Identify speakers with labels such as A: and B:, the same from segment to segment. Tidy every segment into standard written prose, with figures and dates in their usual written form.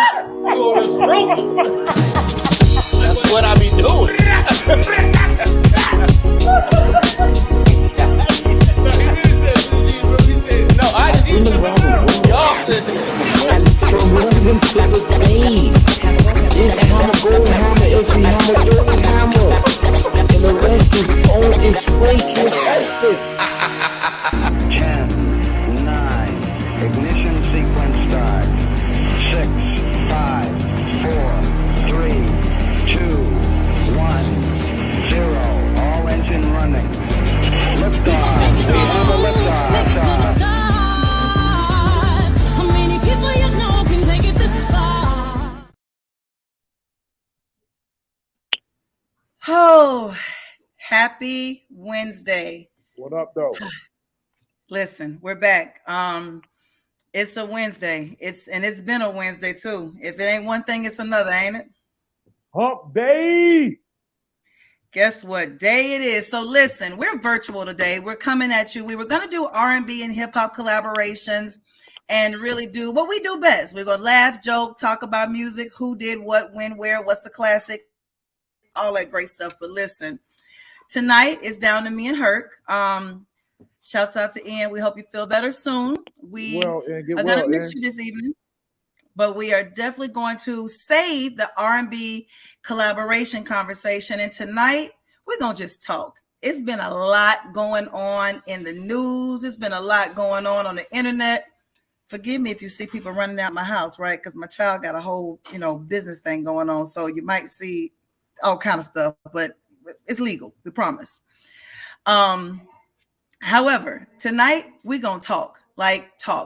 A: You on this room? That's what I be doing. No, I just used to y'all said
B: from moving to the pain. It's hammer, gold hammer, every hammer, dirty hammer. And the rest is on its way to festive.
C: 10, 9, ignition sequence start. 6, 5, 4, 3, 2, 1, 0. All engine running. Liftoff. We have a liftoff.
D: Oh, happy Wednesday.
E: What up, though?
D: Listen, we're back. It's a Wednesday. It's been a Wednesday too. If it ain't one thing, it's another, ain't it?
E: Hump day.
D: Guess what day it is? So listen, we're virtual today. We're coming at you. We were going to do R&B and hip-hop collaborations and really do what we do best. We're going to laugh, joke, talk about music, who did what, when, where, what's a classic, all that great stuff. But listen, tonight is down to me and Herc. Shouts out to Ian. We hope you feel better soon. We are going to miss you this evening, but we are definitely going to save the R&B collaboration conversation. And tonight we're going to just talk. It's been a lot going on in the news. It's been a lot going on the internet. Forgive me if you see people running out my house, right? Because my child got a whole, business thing going on. So you might see all kind of stuff, but it's legal. We promise. However, tonight we're going to talk.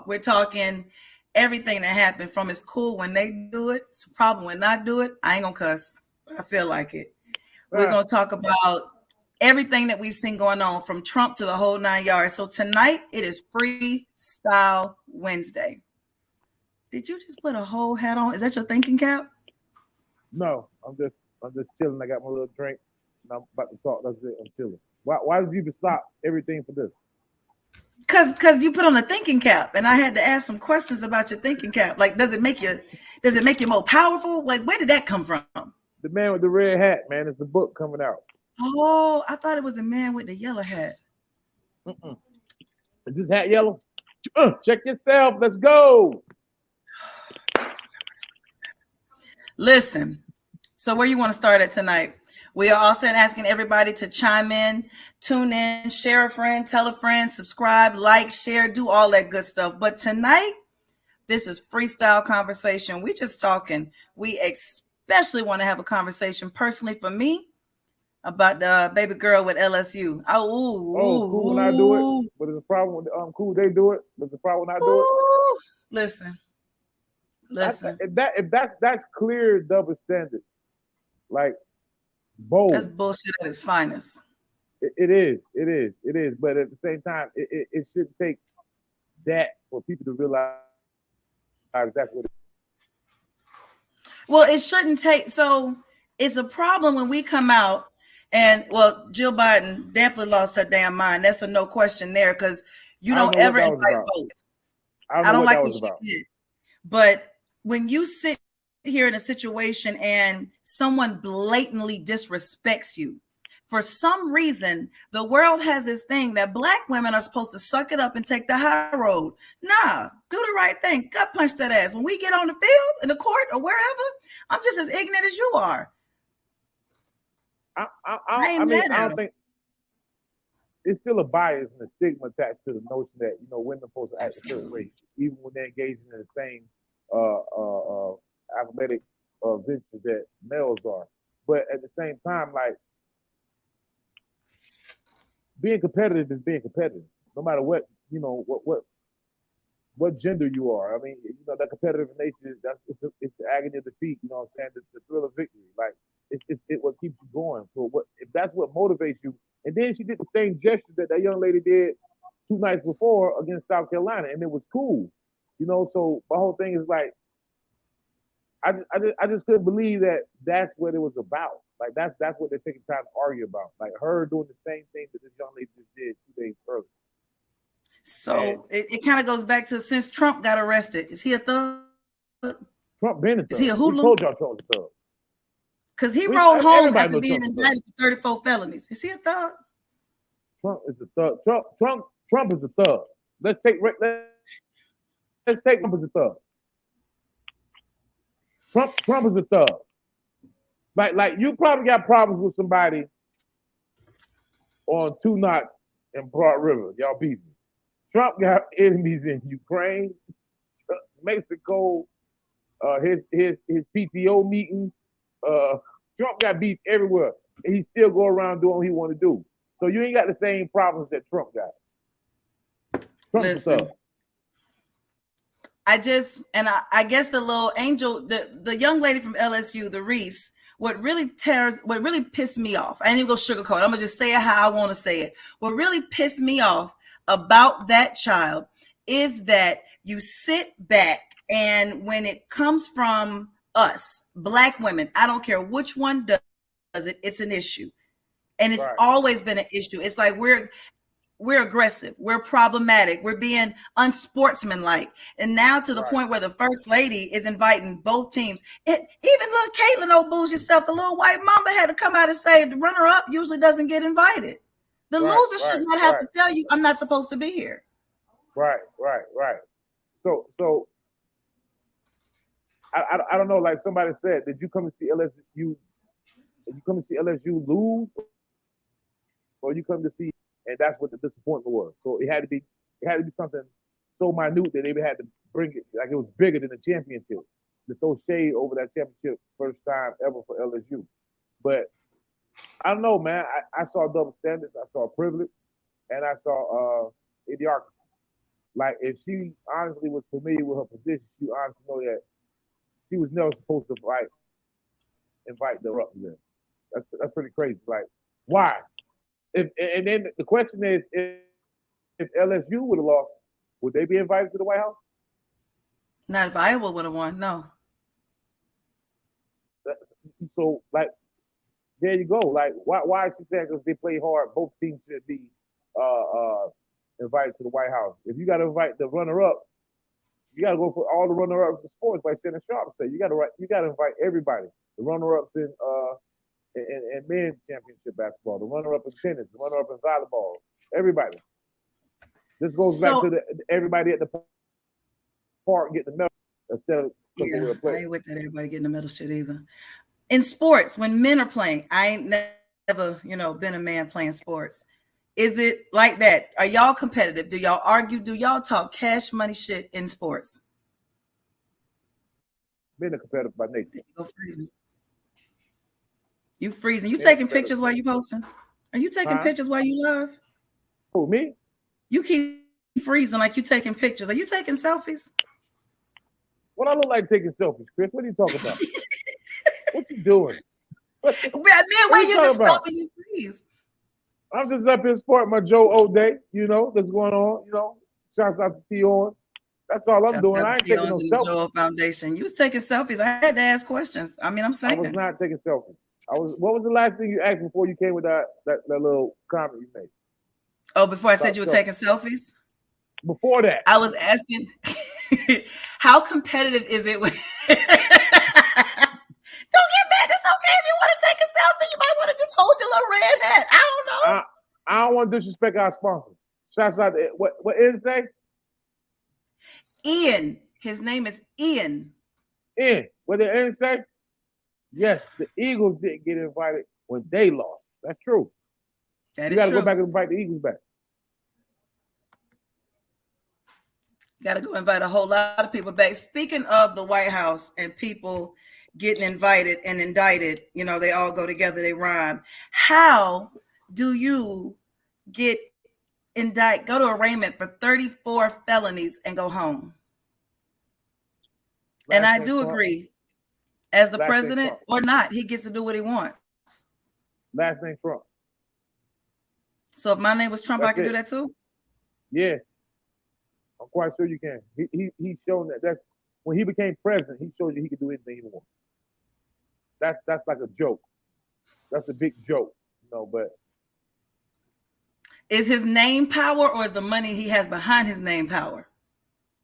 D: We're talking everything that happened from it's cool when they do it. It's a problem when I do it. I ain't going to cuss, but I feel like it. We're going to talk about everything that we've seen going on from Trump to the whole 9 yards. So tonight it is Freestyle Wednesday. Did you just put a whole hat on? Is that your thinking cap?
E: No, I'm just chilling. I got my little drink and I'm about to talk. That's it. I'm chilling. Why did you even stop everything for this?
D: Because you put on a thinking cap, and I had to ask some questions about your thinking cap. Like, does it make you more powerful? Like, where did that come from?
E: The man with the red hat, man. It's a book coming out.
D: Oh, I thought it was the man with the yellow hat.
E: Is this hat yellow? Check yourself. Let's go.
D: Listen. So where you want to start at tonight? We are also asking everybody to chime in, tune in, share a friend, tell a friend, subscribe, like, share, do all that good stuff. But tonight, this is freestyle conversation. We're just talking. We especially want to have a conversation personally for me about the baby girl with LSU.
E: Cool when I do it. But there's a problem with cool they do it. There's a problem when I do it.
D: Listen.
E: If that's clear double standard. Like bold.
D: That's bullshit at its finest.
E: It is. But at the same time, it shouldn't take that for people to realize that's what it is.
D: Well, it shouldn't take. So it's a problem when we come out and, well, Jill Biden definitely lost her damn mind. That's a no question there, because you don't ever invite both. I don't like what she did. But when you sit here in a situation and someone blatantly disrespects you, for some reason, the world has this thing that Black women are supposed to suck it up and take the high road. Nah, do the right thing. Gut punch that ass. When we get on the field, in the court, or wherever, I'm just as ignorant as you are.
E: I don't think it's still a bias and a stigma attached to the notion that women are supposed to act a certain way, even when they're engaging in the same athletic ventures that males are. But at the same time, like, being competitive is being competitive, no matter what what gender you are. I mean, that competitive nature, it's the agony of defeat. You know what I'm saying? The thrill of victory. Like, it's what keeps you going. So if that's what motivates you, and then she did the same gesture that young lady did 2 nights before against South Carolina, and it was cool. So my whole thing is like, I just couldn't believe that that's what it was about. Like, that's what they're taking time to argue about. Like, her doing the same thing that this young lady just did 2 days earlier.
D: So it kind of goes back to, since Trump got arrested, is he a thug?
E: Trump been a thug.
D: Is he a
E: We
D: hoodlum?
E: told y'all Trump was a thug.
D: Because he rolled home
E: everybody
D: after
E: knows
D: being
E: Trump's a
D: indicted for 34 felonies. Is he a thug?
E: Trump is a thug. Trump is a thug. Let's take Trump as a thug. Trump is a thug. Like you probably got problems with somebody on 2 knots in Broad River. Y'all beat me. Trump got enemies in Ukraine, Mexico, his PTO meetings. Trump got beef everywhere, and he still go around doing what he want to do. So you ain't got the same problems that Trump got. Trump's a thug.
D: I guess the little angel, the young lady from LSU, the Reese, what really pissed me off, I ain't even go sugarcoat, I'm gonna just say it how I want to say it. What really pissed me off about that child is that you sit back, and when it comes from us, Black women, I don't care which one does it, it's an issue. And it's always been an issue. It's like we're aggressive, we're problematic, we're being unsportsmanlike, and now to the point where the first lady is inviting both teams. Even little Caitlin, old bougie self, the little white mamba, had to come out and say the runner-up usually doesn't get invited. The loser should not have to tell you, I'm not supposed to be here. Right.
E: So I don't know. Like somebody said, did you come to see LSU? Did you come to see LSU lose, or you come to see? And that's what the disappointment was. So it had to be something so minute that they had to bring it like it was bigger than the championship. To throw shade over that championship first time ever for LSU. But I don't know, man. I saw double standards. I saw privilege, and I saw idiocracy. Like if she honestly was familiar with her position, she honestly know that she was never supposed to invite the representative. That's pretty crazy. Like why? And then the question is, if LSU would have lost, would they be invited to the White House?
D: Not if Iowa would have won, no.
E: So, like, there you go. Like, why is she saying because they play hard, both teams should be invited to the White House? If you got to invite the runner-up, you got to go for all the runner-ups in sports, like Shannon Sharp said. You got to invite everybody. The runner-ups in men's championship basketball, the runner-up in tennis, the runner-up in volleyball, everybody. This goes back to everybody at the park getting the medal instead of
D: I ain't with that everybody getting the medal shit either. In sports, when men are playing, I ain't never, been a man playing sports. Is it like that? Are y'all competitive? Do y'all argue? Do y'all talk cash money shit in sports?
E: Men are competitive by nature.
D: You freezing. You taking pictures while you posting? Are you taking pictures while you live?
E: Who, me?
D: You keep freezing like you taking pictures. Are you taking selfies?
E: What I look like taking selfies, Chris? What are you talking about? What you doing?
D: Man, where you just stopping you freeze?
E: I'm just up here sporting my Joe O'Day, that's going on, shouts out to T-On. That's all I'm doing. I ain't taking no selfies.
D: Joel Foundation. You was taking selfies. I had to ask questions. I mean, I'm saying.
E: I was not taking selfies. What was the last thing you asked before you came with that little comment you made?
D: Oh, before I said you were taking selfies?
E: Before that.
D: I was asking, how competitive is it with... Don't get mad. It's okay if you want to take a selfie. You might want to just hold your little red hat. I don't know.
E: I don't want to disrespect our sponsors. Shouts out to what did it say?
D: Ian. His name is Ian.
E: Ian. What did Ian say? Yes, the Eagles didn't get invited when they lost. That's true.
D: That
E: you got to
D: go
E: back and invite the Eagles back.
D: Got to go invite a whole lot of people back. Speaking of the White House and people getting invited and indicted, they all go together, they rhyme. How do you go to arraignment for 34 felonies and go home? And I do agree, as the president or not, he gets to do what he wants.
E: Last name Trump.
D: So if my name was Trump, I could do that too?
E: Yeah. I'm quite sure you can. He's shown that's when he became president, he showed you he could do anything he wants. That's like a joke. That's a big joke, but
D: is his name power or is the money he has behind his name power?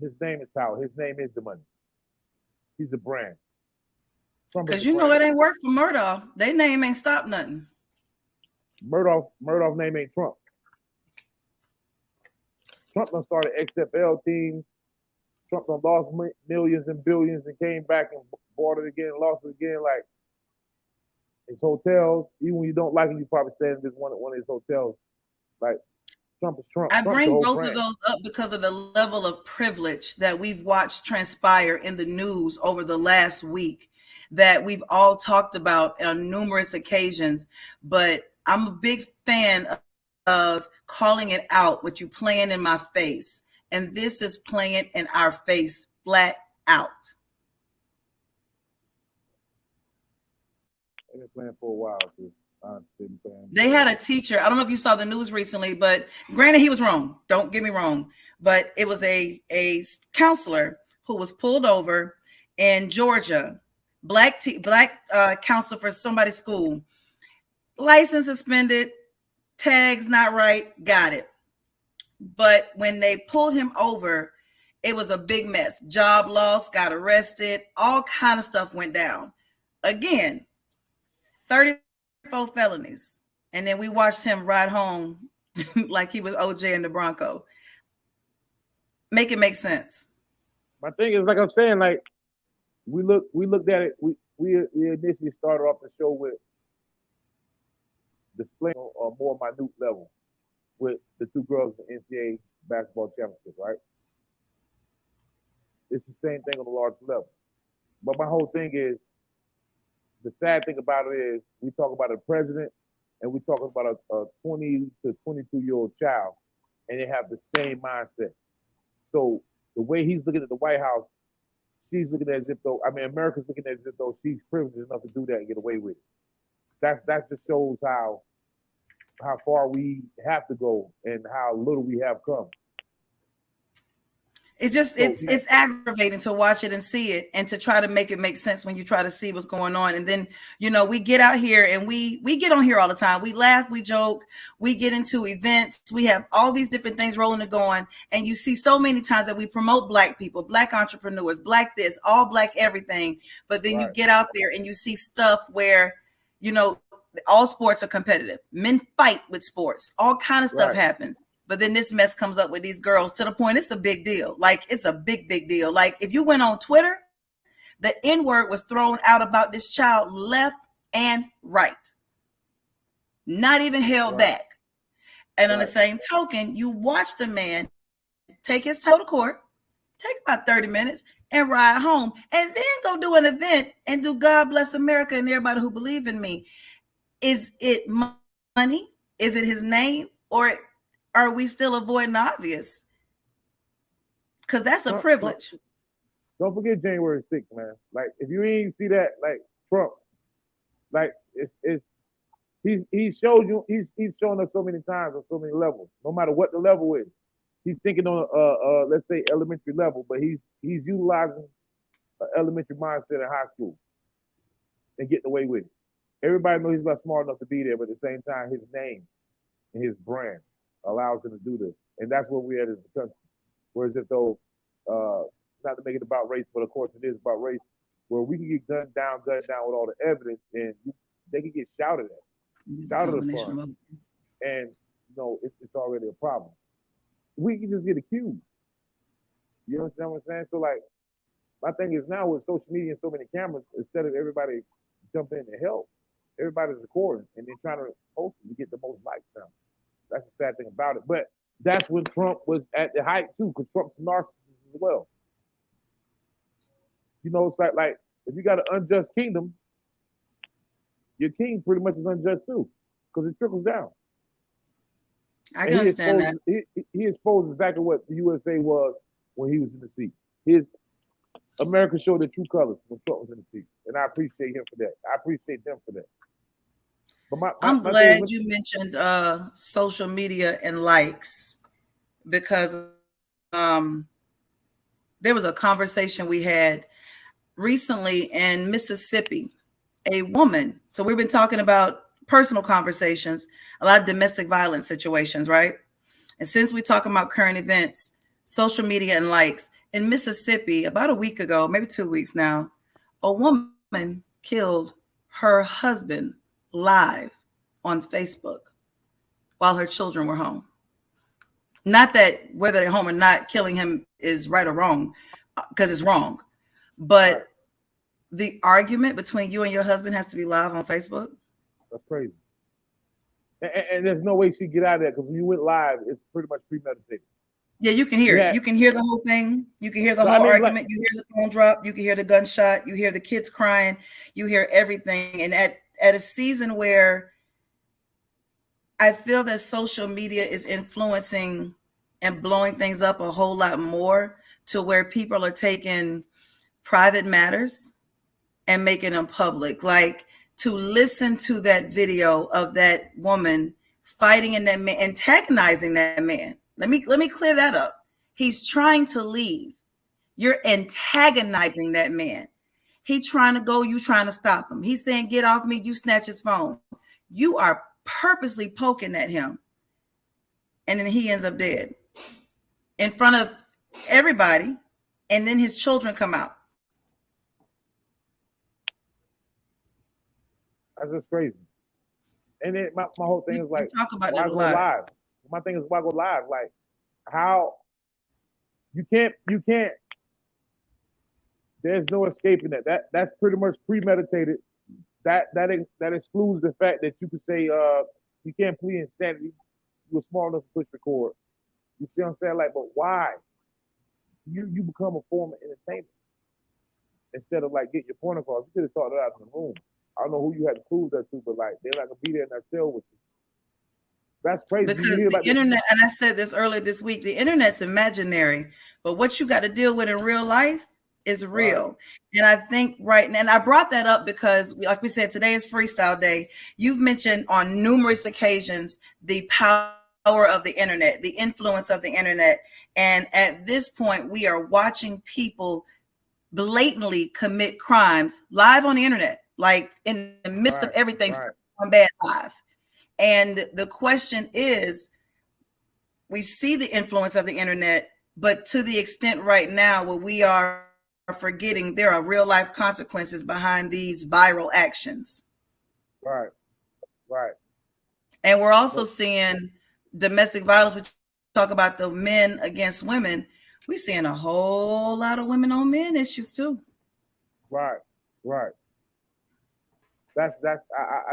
E: His name is power. His name is the money. He's a brand. Trump is
D: Because
E: a
D: you know
E: brand.
D: it ain't work for Murdoch. Their name ain't stopped nothing.
E: Murdoch's name ain't Trump. Trump done started XFL teams. Trump done lost millions and billions and came back and bought it again, lost it again. Like his hotels, even when you don't like him, you probably stay in this one of his hotels. Like Trump is Trump.
D: I
E: Trump's the
D: bring
E: whole
D: both
E: brand.
D: of those up because of the level of privilege that we've watched transpire in the news over the last week that we've all talked about on numerous occasions. But I'm a big fan of calling it out, what you playing in my face. And this is playing in our face flat out.
E: They've been playing for a while too.
D: They had a teacher. I don't know if you saw the news recently, but granted, he was wrong. Don't get me wrong. But it was a counselor who was pulled over in Georgia, black counselor for somebody's school, license suspended, tags not right, got it. But when they pulled him over, it was a big mess. Job loss, got arrested, all kind of stuff went down. Again, 34 felonies. And then we watched him ride home like he was OJ in the Bronco. Make it make sense.
E: My thing is, like I'm saying, like we looked at it. We initially started off the show with displaying on a more minute level with the two girls in the NCAA basketball championship, right? It's the same thing on a large level. But my whole thing is, the sad thing about it is, we talk about a president and we talk about a 20 to 22-year-old child, and they have the same mindset. So the way he's looking at the White House, she's looking at it as if though, I mean, America's looking at it as if though she's privileged enough to do that and get away with it. That just shows how far we have to go and how little we have come.
D: It's aggravating to watch it and see it and to try to make it make sense when you try to see what's going on. And then, you know, we get out here and we get on here all the time. We laugh, we joke, we get into events. We have all these different things rolling and going. And you see so many times that we promote Black people, Black entrepreneurs, Black this, all Black everything. But then you get out there and you see stuff where, you know, all sports are competitive. Men fight with sports. All kind of stuff happens. But then this mess comes up with these girls to the point it's a big deal. Like, it's a big deal. Like, if you went on Twitter, the N-word was thrown out about this child left and right. Not even held back. And on the same token, you watch the man take his toe to court, take about 30 minutes, and ride home. And then go do an event and do God Bless America and everybody who believe in me. Is it money? Is it his name? Or are we still avoiding the obvious? Because that's a privilege.
E: Don't forget January 6th, man. Like, if you ain't see that, like Trump, like he's shown us so many times on so many levels. No matter what the level is, he's thinking on let's say elementary level, but he's utilizing an elementary mindset in high school and getting away with it. Everybody knows he's not smart enough to be there, but at the same time, his name and his brand allows him to do this. And that's where we're at as a country. Whereas if though, not to make it about race, but of course it is about race, where we can get gunned down with all the evidence, and they can get shouted at, shouted upon. And, you know, it's already a problem. We can just get accused. You understand what I'm saying? So, like, my thing is now with social media and so many cameras, instead of everybody jumping in to help, everybody's recording and then trying to post it to get the most likes now. That's the sad thing about it. But that's when Trump was at the height too, because Trump's a narcissist as well. You know, it's like if you got an unjust kingdom, your king pretty much is unjust too, because it trickles down.
D: I can understand that.
E: He exposed exactly what the USA was when he was in the seat. America showed their true colors when Trump was in the seat, and I appreciate him for that. I appreciate them for that. But I'm
D: glad you mentioned social media and likes, because there was a conversation we had recently in Mississippi. A woman. So we've been talking about personal conversations, a lot of domestic violence situations, right? And since we're talking about current events, social media and likes, in Mississippi, about a week ago, maybe 2 weeks now, A woman killed her husband live on Facebook while her children were home. Not that whether they're home or not, killing him is right or wrong, because it's wrong. But
E: Right.
D: the argument between you and your husband has to be live on Facebook.
E: That's crazy. And there's no way she get out of there because when you went live, it's pretty much premeditated.
D: Yeah, you can hear
E: Yeah.
D: it. You can hear the whole thing. You can hear the
E: So,
D: whole
E: I mean,
D: argument. You hear the phone drop. You can hear the gunshot. You hear the kids crying. You hear everything. And at a season where I feel that social media is influencing and blowing things up a whole lot more, to where people are taking private matters and making them public. Like, to listen to that video of that woman fighting and that man, antagonizing that man. Let me clear that up. He's trying to leave. You're antagonizing that man. He trying to go, you trying to stop him. He's saying, get off me, you snatch his phone. You are purposely poking at him. And then he ends up dead in front of everybody. And then his children come out.
E: That's just crazy. And then my whole thing is like,
D: talk about
E: why
D: that
E: go
D: live.
E: live? My thing is, why go live? Like, how you can't. There's no escaping that. That's pretty much premeditated. That excludes the fact that you could say you can't plead insanity. You were smart enough to push record. You see what I'm saying? Like, but why? You become a form of entertainment instead of like getting your point across. You could have thought it out in the room. I don't know who you had to prove that to, but like they're not gonna be there in that cell with you. That's crazy.
D: Because the internet, and I said this earlier this week, the internet's imaginary, but what you got to deal with in real life is real. Right. And I think right now, and I brought that up because, like we said, today is Freestyle Day. You've mentioned on numerous occasions the power of the internet, the influence of the internet. And at this point, we are watching people blatantly commit crimes live on the internet, like in the midst of everything on bad live. And the question is, we see the influence of the internet, but to the extent right now where we are forgetting there are real life consequences behind these viral actions.
E: Right.
D: And we're also seeing domestic violence. We talk about the men against women. We're seeing a whole lot of women on men issues too.
E: Right. I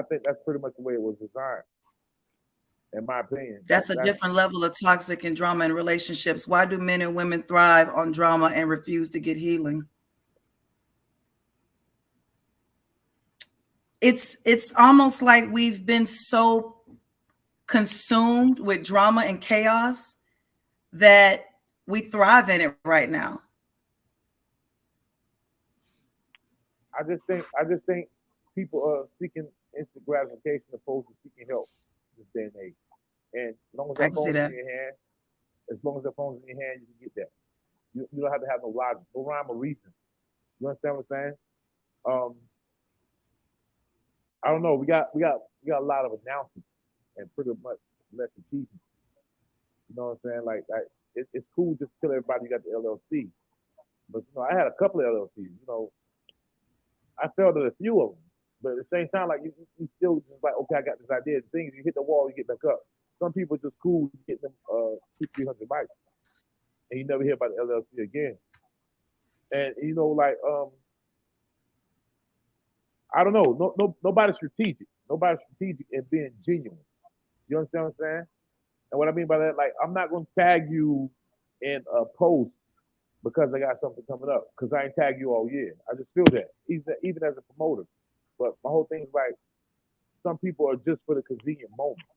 E: think that's pretty much the way it was designed, in my opinion.
D: That's a different level of toxic and drama in relationships. Why do men and women thrive on drama and refuse to get healing? It's almost like we've been so consumed with drama and chaos that we thrive in it right now.
E: I just think people are seeking instant gratification opposed to seeking help this day and age. And as long as that phone's in your hand, you can get that. You don't have to have no logic, no rhyme or reason. You understand what I'm saying? I don't know. We got a lot of announcements and pretty much less achievements. You know what I'm saying? Like it's cool just to tell everybody you got the LLC, but I had a couple of LLCs. I failed at a few of them, but at the same time, like you still just like, okay, I got this idea. The thing is, you hit the wall, you get back up. Some people just cool getting them 200-300 mics, and you never hear about the LLC again. And I don't know. Nobody's strategic. Nobody's strategic in being genuine. You understand what I'm saying? And what I mean by that, like, I'm not going to tag you in a post because I got something coming up, because I ain't tag you all year. I just feel that, even as a promoter. But my whole thing is like, some people are just for the convenient moment.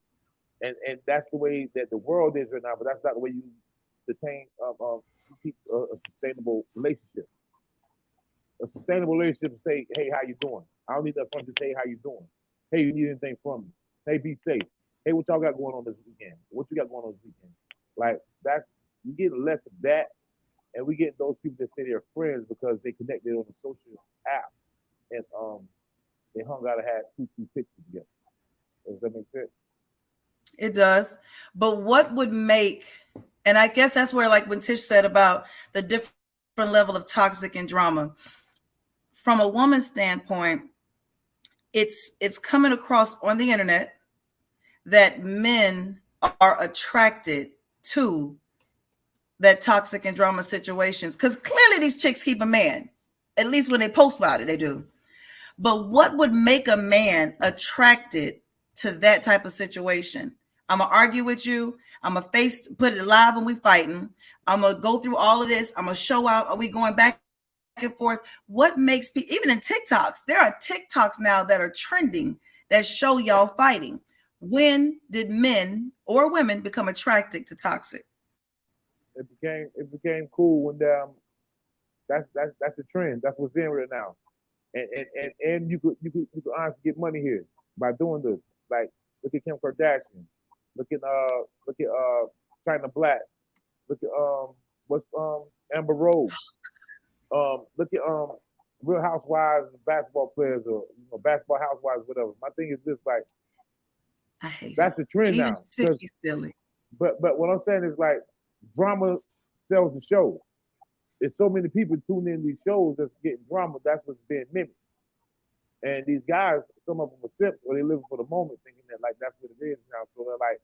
E: And that's the way that the world is right now, but that's not the way you keep a sustainable relationship. A sustainable relationship is say, hey, how you doing? I don't need that fun to say, how you doing? Hey, you need anything from me? Hey, be safe. Hey, what y'all got going on this weekend? What you got going on this weekend? Like, you get less of that, and we get those people that say they're friends because they connected on a social app, and they hung out and had two pictures together. Does that make sense?
D: It does. But what would make, and I guess that's where, like when Tish said about the different level of toxic and drama, from a woman's standpoint, it's coming across on the internet that men are attracted to that toxic and drama situations, because clearly these chicks keep a man. At least when they post about it, they do. But what would make a man attracted to that type of situation? I'm gonna argue with you. I'm gonna put it live when we fighting. I'm gonna go through all of this. I'm gonna show out. Are we going back and forth? What makes people, even in TikToks, there are TikToks now that are trending that show y'all fighting. When did men or women become attracted to toxic?
E: It became cool when that's the trend. That's what's in right now. And you could honestly get money here by doing this. Like, look at Kim Kardashian. Look at China Black. Look at what's Amber Rose. Look at Real Housewives, basketball players, or basketball housewives, whatever. My thing is this, like,
D: I hate
E: that's the trend
D: even
E: now.
D: Sicky silly.
E: But what I'm saying is, like, drama sells the show. There's so many people tuning in these shows that's getting drama. That's what's being mimicked. And these guys, some of them are simps, or they live for the moment, thinking that like that's what it is now. So they're like,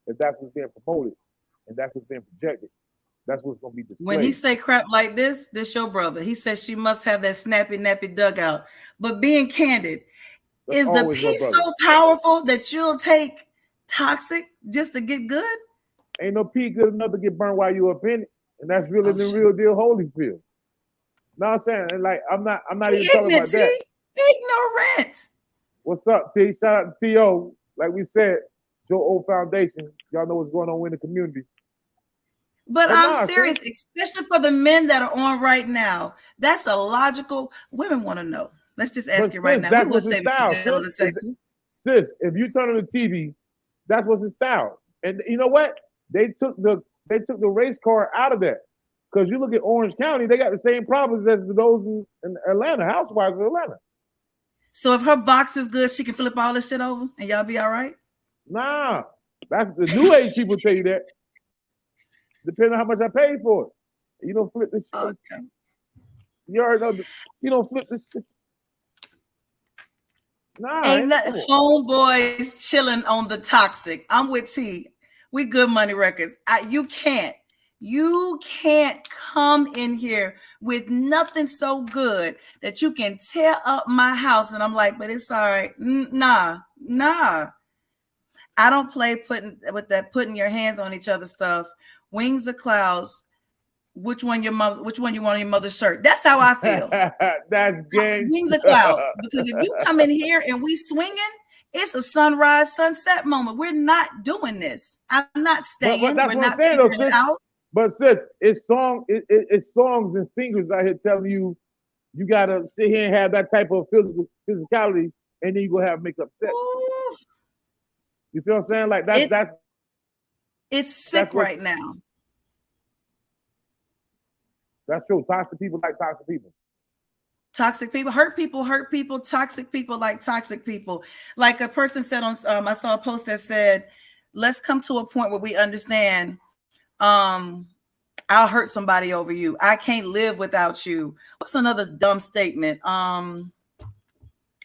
E: if that's what's being promoted and that's what's being projected, that's what's gonna be displayed.
D: When he say crap like this your brother. He says she must have that snappy nappy dugout. But being candid,
E: That's
D: is the
E: always your
D: peace
E: brother.
D: so powerful that you'll take toxic just to get good?
E: Ain't no pee good enough to get burned while you up in it, and that's really the
D: shit.
E: real deal Holyfield. Know what I'm saying? And like, I'm not even talking about that.
D: Ignorant.
E: What's up, T? Shout out to T.O. Like we said, Joe O Foundation. Y'all know what's going on in the community.
D: But I'm serious, especially for the men that are on right now. That's a logical. Women want to know. Let's just ask you right now.
E: That's what's his style. Sis, if you turn on the TV, that's what's his style. And you know what? They took the race car out of that. Because you look at Orange County, they got the same problems as those in Atlanta, housewives of Atlanta.
D: So if her box is good, she can flip all this shit over and y'all be all right?
E: Nah. That's the new age people tell you that. Depending on how much I paid for it. You don't flip this shit.
D: Okay.
E: You already know you don't flip this shit. Nah.
D: Ain't nothing. Homeboys chilling on the toxic. I'm with T. We Good Money Records. You can't come in here with nothing so good that you can tear up my house. And I'm like, but it's all right. Nah. I don't play putting your hands on each other stuff. Wings of clouds. Which one you want on your mother's shirt? That's how I feel.
E: That's gang.
D: Wings of cloud. Because if you come in here and we swinging, it's a sunrise, sunset moment. We're not doing this. I'm not staying.
E: But that's
D: We're
E: what
D: not
E: I'm saying, though,
D: figuring it out.
E: But sis, it's songs and singers out here telling you gotta sit here and have that type of physicality, and then you go have makeup sex.
D: Ooh.
E: You feel what I'm saying? Like
D: it's sick right now.
E: That's true. Toxic people like toxic people.
D: Toxic people hurt people. Toxic people like toxic people. Like a person said on, I saw a post that said, "Let's come to a point where we understand. I'll hurt somebody over you. I can't live without you." What's another dumb statement?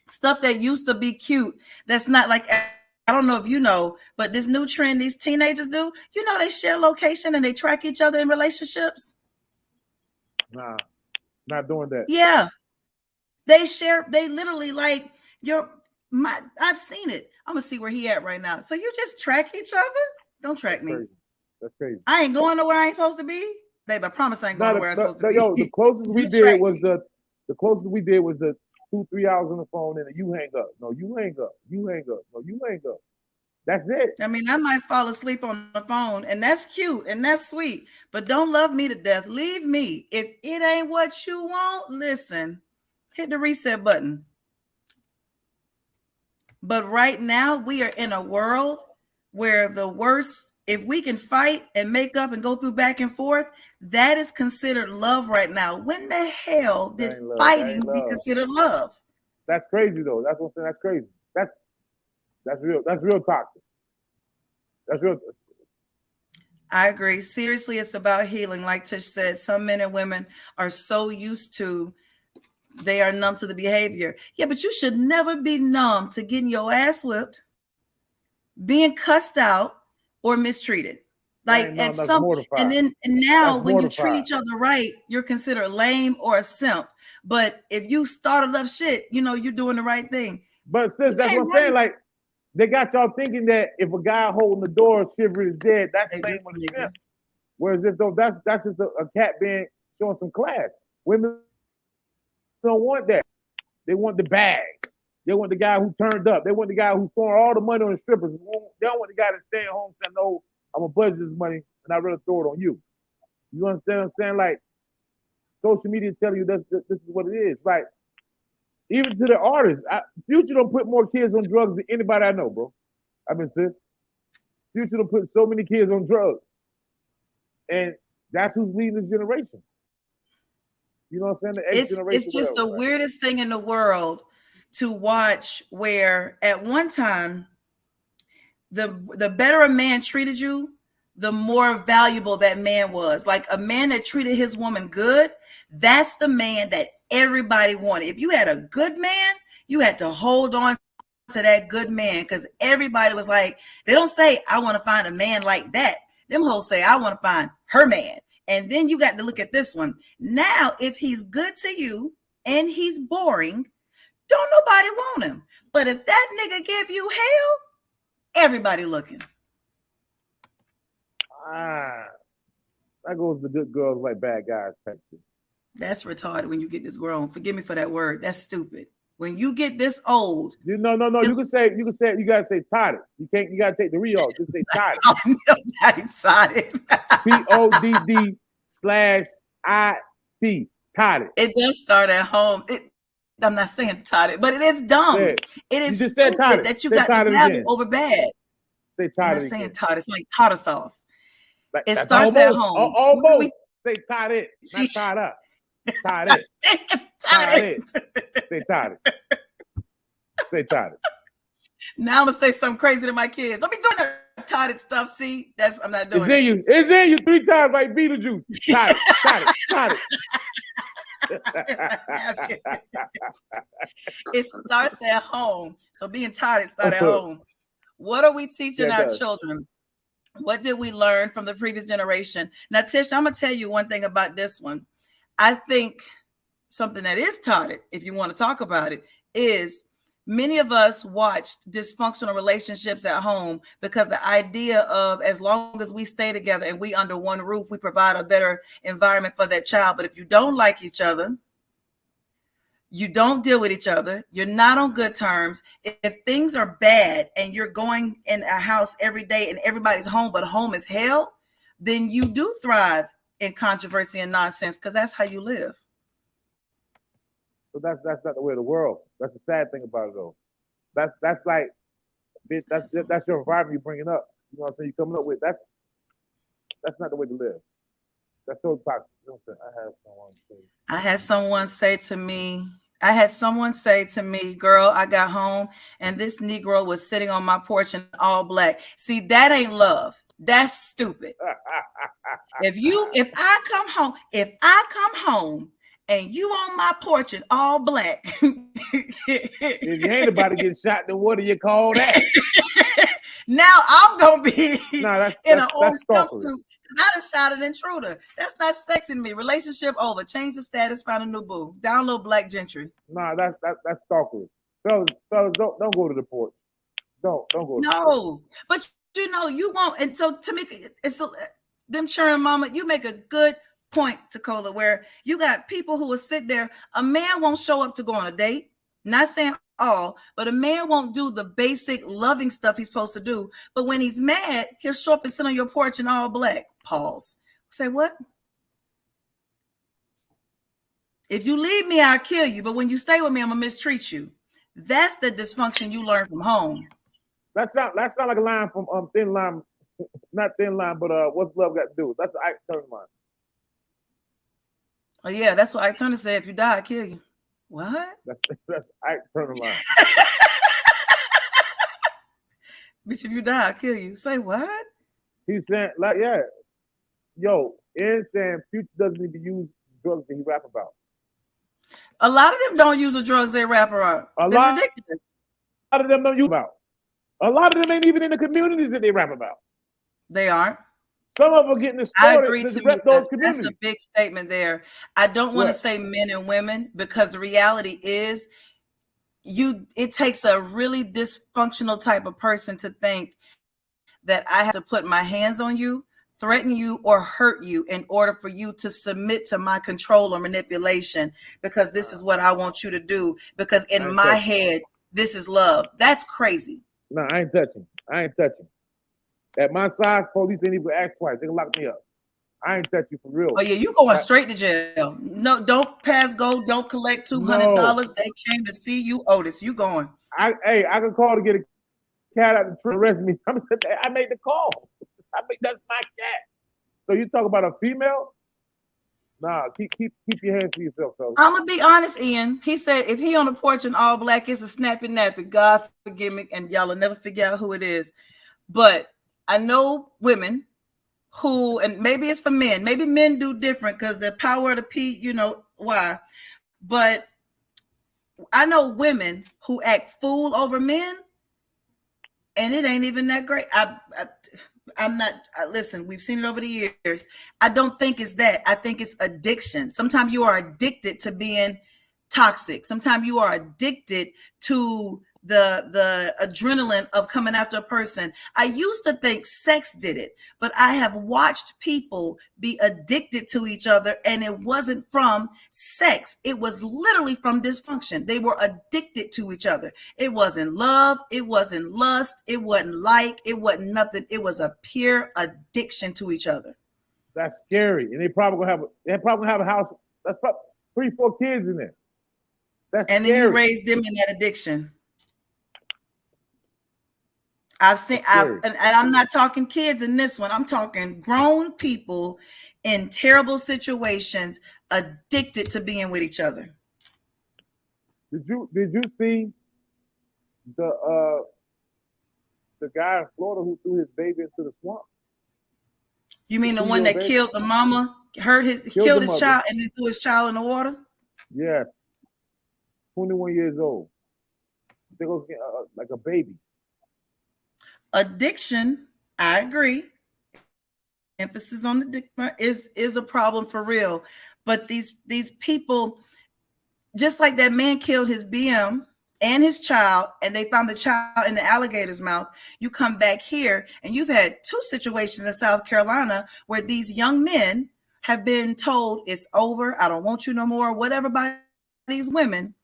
D: Stuff that used to be cute. That's not like. I don't know if you know, but this new trend these teenagers do. You know, they share location and they track each other in relationships.
E: Nah, not doing that.
D: Yeah. They literally like I've seen it. I'm gonna see where he at right now. So you just track each other? Don't track me.
E: That's crazy.
D: I ain't going nowhere I ain't supposed to be. Babe, I promise I ain't going where I'm supposed to be.
E: Yo, the closest we did was the 2-3 hours on the phone and you hang up. No, you hang up. You hang up. No, you hang up. That's it.
D: I mean, I might fall asleep on the phone, and that's cute and that's sweet, but don't love me to death. Leave me. If it ain't what you want, listen, hit the reset button. But right now, we are in a world where the worst, if we can fight and make up and go through back and forth, that is considered love right now. When the hell did fighting be considered love?
E: That's crazy, though. That's what I'm saying. That's crazy. That's real. That's real toxic. That's real.
D: I agree. Seriously, it's about healing. Like Tish said, some men and women are so used to They are numb to the behavior. Yeah, but you should never be numb to getting your ass whipped, being cussed out, or mistreated. Like at
E: That's
D: some,
E: mortified.
D: and now
E: That's
D: when you treat
E: mortified.
D: each other right, you're considered lame or a simp. But if you started up shit, you're doing the right thing.
E: But sis, that's what I'm saying. Like, they got y'all thinking that if a guy holding the door shivering is dead, that's lame with a simp. Whereas if though that's just a cat being showing some class. Women don't want that. They want the bag. They want the guy who turned up. They want the guy who's throwing all the money on the strippers. They don't want the guy that's staying home saying, no, I'm going to budget this money and I'd rather throw it on you. You understand what I'm saying? Like, social media telling you this is what it is. Like, even to the artists, Future don't put more kids on drugs than anybody I know, bro. I've been sis. Future don't put so many kids on drugs. And that's who's leading this generation. You know what I'm saying? The X generation.
D: It's just the weirdest thing in the world to watch, where at one time, the better a man treated you, the more valuable that man was. Like a man that treated his woman good, that's the man that everybody wanted. If you had a good man, you had to hold on to that good man, because everybody was like, they don't say, I want to find a man like that. Them hoes say, I want to find her man. And then you got to look at this one. Now, if he's good to you and he's boring, don't nobody want him. But if that nigga give you hell, everybody looking.
E: That goes to good girls like bad guys type shit.
D: That's retarded when you get this grown. Forgive me for that word. That's stupid. When you get this old.
E: No. You gotta say totted. You gotta take the Rio. Just say totted. PODD/IT. Totted.
D: It does start at home. I'm not saying totted, but it is dumb.
E: Yeah.
D: It is stupid that you got to dabble over bad.
E: Say totted.
D: I'm not saying totted. It's like tartar sauce.
E: Like,
D: it starts at home.
E: Almost. Say totted. Not tied up. Totted. Totted. Say totted. Say totted.
D: Now I'm gonna say something crazy to my kids. Don't be doing that totted stuff. See, I'm not doing
E: it. It's in you 3 times like Beetlejuice. Totted.
D: It starts at home. So being totted starts at home. What are we teaching our children? What did we learn from the previous generation? Now, Tish, I'm gonna tell you one thing about this one. I think something that is taught, if you want to talk about it, is many of us watched dysfunctional relationships at home because the idea of, as long as we stay together and we under one roof, we provide a better environment for that child. But if you don't like each other, you don't deal with each other, you're not on good terms, if things are bad and you're going in a house every day and everybody's home, but home is hell, then you do thrive in controversy and nonsense, because that's how you live.
E: So that's not the way of the world. That's the sad thing about it, though. That's like, that's your environment you're bringing up. You know what I'm saying? You're coming up with that's not the way to live. That's so toxic. You know what I'm saying?
D: I had someone say to me, girl, I got home and this Negro was sitting on my porch in all black. See, that ain't love. That's stupid. If I come home and you on my porch in all black,
E: if you ain't about to get shot, then what do you call that?
D: Now I'm gonna be in an orange jumpsuit. I done shot an intruder. That's not sexing me. Relationship over. Change the status. Find a new boo. Download Black Gentry.
E: Nah, that's stalkery. Fellas, don't go to the porch. Don't go.
D: No, but you won't. And so to me, it's them churn mama. You make a good point, Tacola, where you got people who will sit there. A man won't show up to go on a date. Not saying all, but a man won't do the basic loving stuff he's supposed to do. But when he's mad, he'll show up and sit on your porch in all black. Pause. Say what? If you leave me, I'll kill you. But when you stay with me, I'm gonna mistreat you. That's the dysfunction you learn from home.
E: That's not like a line from Thin Line, not Thin Line, but what's love got to do? That's Ike Turner line.
D: Oh yeah, that's what Ike Turner said. If you die, I'll kill you. What?
E: That's Ike Turner line.
D: Bitch, if you die, I'll kill you. Say what?
E: He's saying, like, yeah. Yo, Aaron's saying Future doesn't need to use drugs that he rap about.
D: A lot of them don't use the drugs they rap about.
E: A
D: It's
E: lot
D: ridiculous.
E: of them don't use about. A lot of them ain't even in the communities that they rap about.
D: They aren't.
E: Some of them are getting
D: I
E: distorted
D: agree
E: to
D: to you.
E: rep those
D: That's
E: communities.
D: a big statement there. I don't want to
E: What?
D: say men and women because the reality is it takes a really dysfunctional type of person to think that I have to put my hands on you, threaten you, or hurt you in order for you to submit to my control or manipulation because this is what I want you to do. Because
E: I
D: in
E: ain't
D: my
E: touching.
D: head, this is love. That's crazy.
E: No, I ain't touching. I ain't touching. At my size, police ain't even ask twice. They can lock me up. I ain't touch you for real.
D: Oh yeah, you going
E: Like,
D: straight to jail. No, don't pass go. Don't collect $200.
E: no.
D: They came to see you, Otis. You going?
E: I can call to get a cat out the tree, arrest me. I made the call. That's my cat. So you talk about a female? Nah, keep your hands to yourself, fellas.
D: I'm gonna be honest, Ian. He said if he on the porch in all black, it's a snappy nappy. God forgive me, and y'all will never figure out who it is. But I know women who, and maybe it's for men. Maybe men do different because the power of the P, you know why. But I know women who act fool over men, and it ain't even that great. I'm not, listen, we've seen it over the years. I don't think it's that. I think it's addiction. Sometimes you are addicted to being toxic. Sometimes you are addicted to the adrenaline of coming after a person. I used to think sex did it, but I have watched people be addicted to each other, and it wasn't from sex. It was literally from dysfunction. They were addicted to each other. It wasn't love. It wasn't lust. It wasn't like. It wasn't nothing. It was a pure addiction to each other.
E: That's scary. And they probably gonna have a house. That's probably 3-4 kids in there. That's
D: and
E: scary.
D: Then you raise them in that addiction. And I'm not talking kids in this one. I'm talking grown people in terrible situations, addicted to being with each other.
E: Did you see the guy in Florida who threw his baby into the swamp?
D: You mean the one that killed the mama, killed his child, and then threw his child in the water?
E: Yeah, 21 years old. They go like a baby.
D: Addiction, I agree. Emphasis on the is a problem for real. But these people, just like that man killed his BM and his child, and they found the child in the alligator's mouth. You come back here, and you've had 2 situations in South Carolina where these young men have been told it's over. I don't want you no more. Whatever by these women.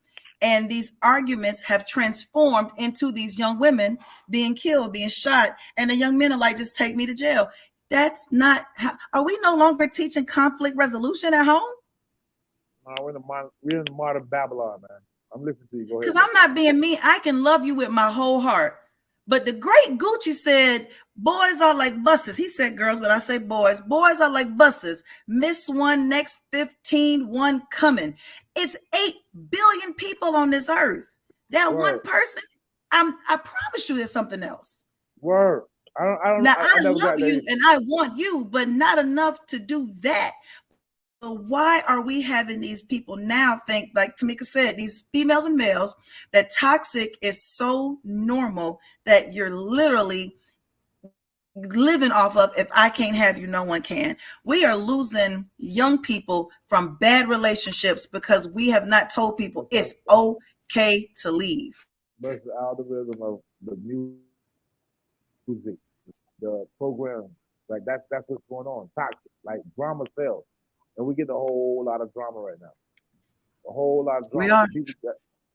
D: And these arguments have transformed into these young women being killed, being shot. And the young men are like, just take me to jail. That's not how. Are we no longer teaching conflict resolution at home?
E: We're in the modern Babylon, man. I'm listening to you. Go ahead.
D: Because I'm not being mean. I can love you with my whole heart. But the great Gucci said, boys are like buses. He said girls, but I say boys. Boys are like buses. Miss one, next 15, one coming. It's 8 billion people on this earth. That
E: Word.
D: One person, I promise you there's something else.
E: Word. I
D: love you and I want you, but not enough to do that. But why are we having these people now think, like Tamika said, these females and males, that toxic is so normal that you're literally living off of, if I can't have you, no one can. We are losing young people from bad relationships because we have not told people it's okay to leave.
E: But it's the algorithm of the music, the program, like that's what's going on. Toxic, like drama sells, and we get a whole lot of drama right now. A whole lot of drama.
D: We are.
E: People,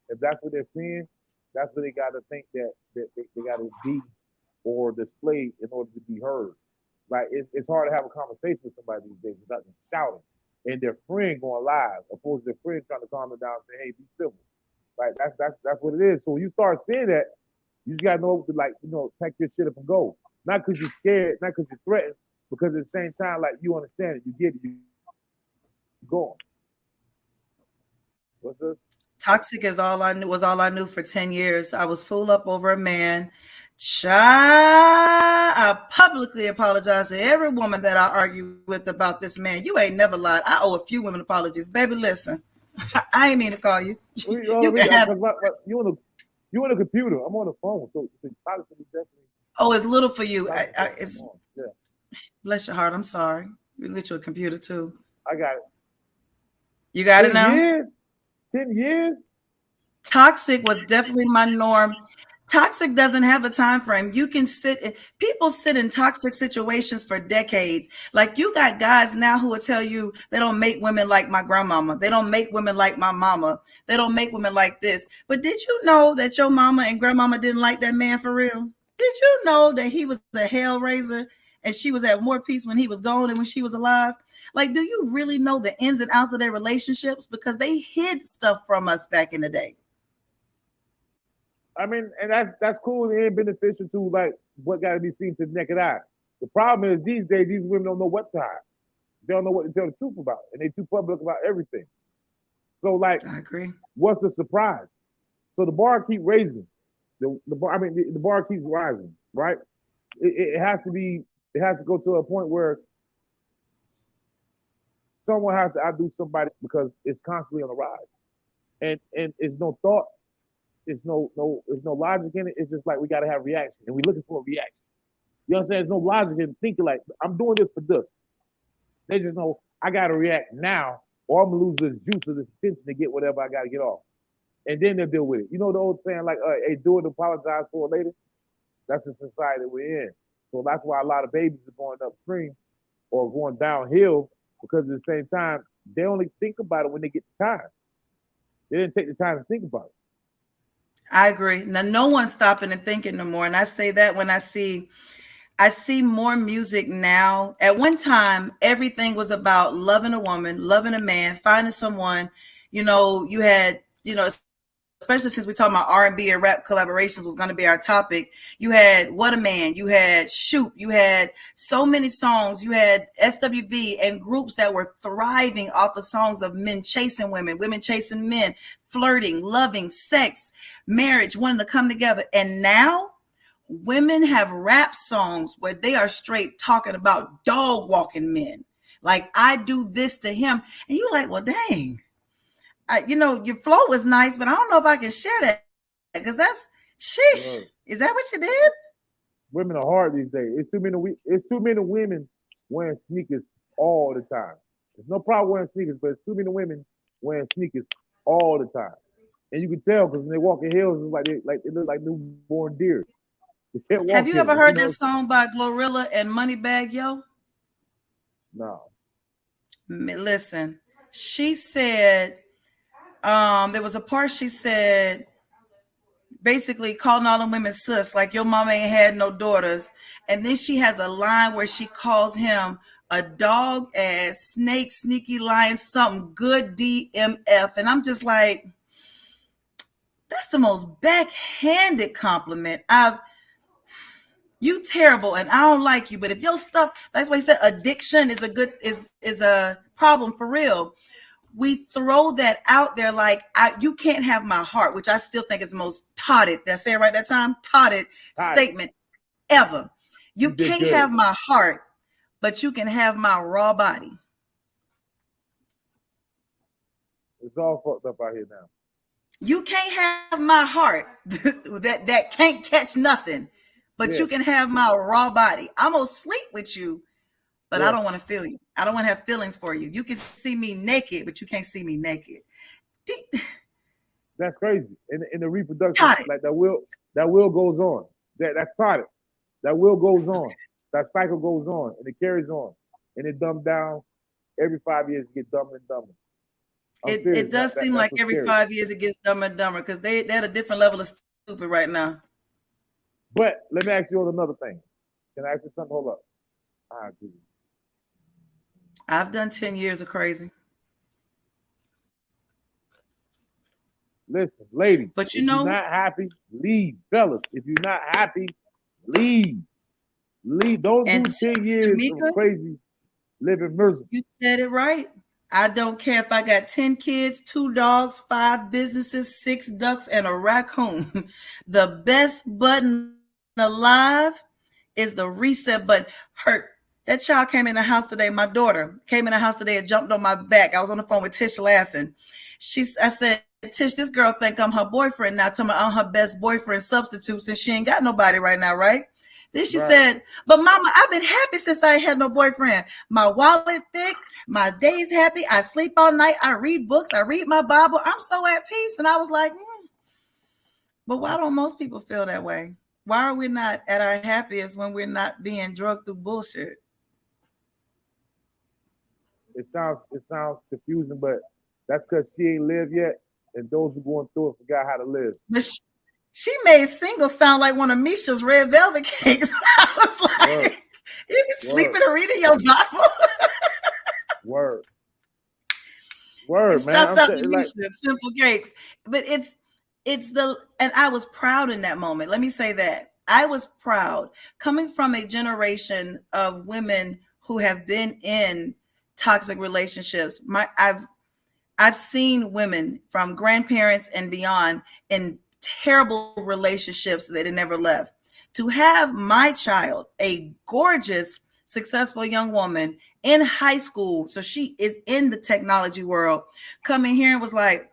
E: if that's what they're seeing, that's what they got to think that they got to be or display in order to be heard. Like it's hard to have a conversation with somebody these days without them shouting and their friend going live, opposed to their friend trying to calm them down and say, "Hey, be civil." Like that's what it is. So when you start seeing that, you just gotta know to pack your shit up and go. Not because you're scared, not because you're threatened, because at the same time, like you understand it, you get it, you go. What's this?
D: Toxic is all I knew for 10 years. I was fooled up over a man. I publicly apologize to every woman that I argue with about this man. You ain't never lied. I owe a few women apologies. Baby, listen. I ain't mean to call you.
E: You know
D: You
E: what I
D: can
E: mean?
D: have.
E: 'Cause you on the computer. I'm on the phone, so probably definitely.
D: Oh, it's little for you.
E: Come
D: It's
E: on. Yeah,
D: bless your heart. I'm sorry. We can get you a computer too.
E: I got it.
D: You got it
E: 10
D: now.
E: years. 10 years.
D: Toxic was definitely my norm. Toxic doesn't have a time frame. You can people sit in toxic situations for decades. Like you got guys now who will tell you they don't make women like my grandmama. They don't make women like my mama. They don't make women like this. But did you know that your mama and grandmama didn't like that man for real? Did you know that he was a hell raiser and she was at more peace when he was gone than when she was alive? Like, do you really know the ins and outs of their relationships? Because they hid stuff from us back in the day.
E: I mean, and that's cool and beneficial to like what got to be seen to the naked eye. The problem is these days these women don't know what to hide. They don't know what to tell the truth about, and they too public about everything. So like,
D: I agree.
E: what's the surprise? So the bar keep raising. The bar, I mean, the bar keeps rising, right? It has to be. It has to go to a point where someone has to outdo somebody because it's constantly on the rise, and it's no thought. There's no logic in it. It's just like we got to have reaction, and we're looking for a reaction. You know what I'm saying? There's no logic in thinking like I'm doing this for this. They just know I got to react now, or I'm gonna lose this juice or this attention to get whatever I got to get off, and then they'll deal with it. You know the old saying like, "Hey, do it, apologize for it later." That's the society we're in. So that's why a lot of babies are going upstream or going downhill because at the same time they only think about it when they get the time. They didn't take the time to think about it.
D: I agree. Now, no one's stopping and thinking no more. And I say that when I see more music now. At one time, everything was about loving a woman, loving a man, finding someone. You had, especially since we talking about R&B and rap collaborations was going to be our topic. You had What a Man, you had Shoot, you had so many songs, you had SWV and groups that were thriving off of songs of men chasing women, women chasing men, flirting, loving, sex, marriage, wanting to come together. And now women have rap songs where they are straight talking about dog walking men. Like, I do this to him. And you're like, well, dang. Your flow was nice, but I don't know if I can share that because that's shish.
E: Right.
D: Is that what you did?
E: Women are hard these days. It's too many. It's too many women wearing sneakers all the time. There's no problem wearing sneakers, but it's too many women wearing sneakers all the time, and you can tell because when they walk in heels, it's like they look like newborn deer. They can't walk.
D: Have you ever heard this song by Glorilla and Moneybagg Yo?
E: No.
D: Listen, she said. There was a part she said, basically calling all the women sus, like your mama ain't had no daughters. And then she has a line where she calls him a dog ass snake, sneaky lion, something good DMF. And I'm just like, that's the most backhanded compliment. You terrible and I don't like you. But if your stuff, that's why he said addiction is a problem for real. We throw that out there like you can't have my heart, which I still think is the most totted. Did I say it right that time? Totted statement ever. You can't have my heart, but you can have my raw body.
E: It's all fucked up out here now.
D: You can't have my heart that can't catch nothing, but you can have my raw body. I'm gonna sleep with you, but I don't want to feel you. I don't want to have feelings for you. You can see me naked, but you can't see me naked.
E: That's crazy. In the reproduction, like that will goes on. That's product. That will goes on. That cycle goes on, and it carries on, and it dumbs down every 5 years. It gets dumber and dumber.
D: It does seem like every 5 years it gets dumber and dumber because they're at a different level of stupid right now.
E: But let me ask you on another thing. Can I ask you something? Hold up. I agree.
D: I've done 10 years of crazy.
E: Listen, ladies,
D: but
E: if you're not happy, leave. Fellas, if you're not happy, leave. Leave. Don't do 10 years of crazy living miserable.
D: You said it right. I don't care if I got 10 kids, 2 dogs, 5 businesses, 6 ducks, and a raccoon. The best button alive is the reset button. That child came in the house today. My daughter came in the house today and jumped on my back. I was on the phone with Tish laughing. I said, Tish, this girl think I'm her boyfriend now. Tell me I'm her best boyfriend substitute since she ain't got nobody right now, right? Then she said, but mama, I've been happy since I ain't had no boyfriend. My wallet thick, my day's happy. I sleep all night. I read books. I read my Bible. I'm so at peace. And I was like, but why don't most people feel that way? Why are we not at our happiest when we're not being drugged through bullshit?
E: It sounds confusing, but that's because she ain't lived yet, and those who going through it forgot how to live.
D: But she made single sound like one of Misha's red velvet cakes. I was like, you be sleeping and reading your Bible.
E: Word,
D: it's
E: man.
D: Just out to Misha, simple cakes. But it's and I was proud in that moment. Let me say that. I was proud coming from a generation of women who have been in toxic relationships. I've seen women from grandparents and beyond in terrible relationships that had never left. To have my child, a gorgeous, successful young woman in high school, so she is in the technology world, come in here and was like,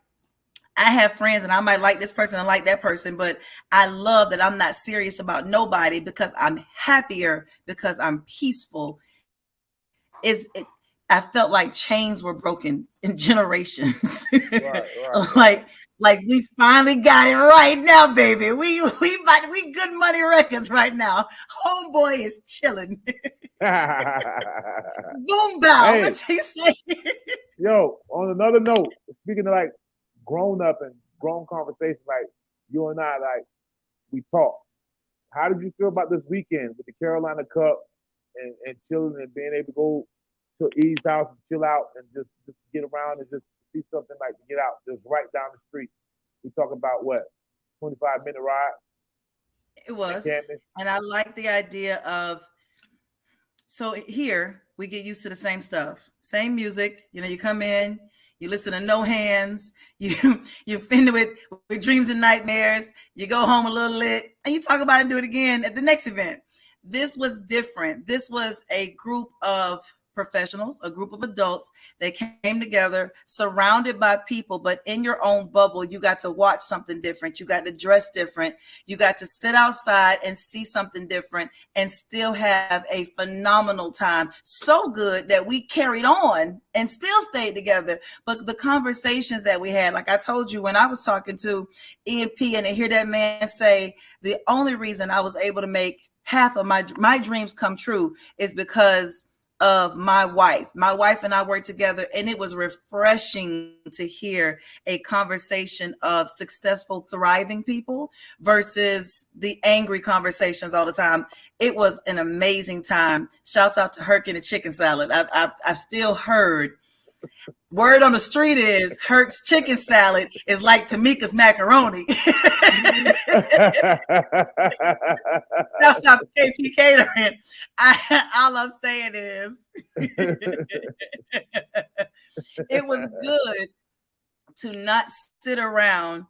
D: I have friends and I might like this person and like that person, but I love that I'm not serious about nobody because I'm happier, because I'm peaceful. I felt like chains were broken in generations. Right. like we finally got it right now, baby. We good money records right now. Homeboy is chilling. Boom bow. Hey, what's he say?
E: Yo, on another note, speaking of like grown up and grown conversation, like you and I, like we talk. How did you feel about this weekend with the Carolina Cup and chilling and being able to go to E's house and chill out and just get around and just see something like to get out just right down the street? We talk about what, 25-minute ride?
D: It was, and I like the idea of. So here we get used to the same stuff, same music. You know, you come in, you listen to No Hands, you finish with Dreams and Nightmares. You go home a little lit, and you talk about it and do it again at the next event. This was different. This was a group of professionals, a group of adults that came together, surrounded by people, but in your own bubble. You got to watch something different. You got to dress different. You got to sit outside and see something different and still have a phenomenal time. So good that we carried on and still stayed together. But the conversations that we had, like I told you, when I was talking to EMP and I hear that man say, the only reason I was able to make half of my dreams come true is because of my wife. My wife and I worked together, and it was refreshing to hear a conversation of successful, thriving people versus the angry conversations all the time. It was an amazing time. Shouts out to Herc and the chicken salad. I've still heard. Word on the street is Herc's chicken salad is like Tamika's macaroni. Shouts out to KP Catering. All I'm saying is it was good to not sit around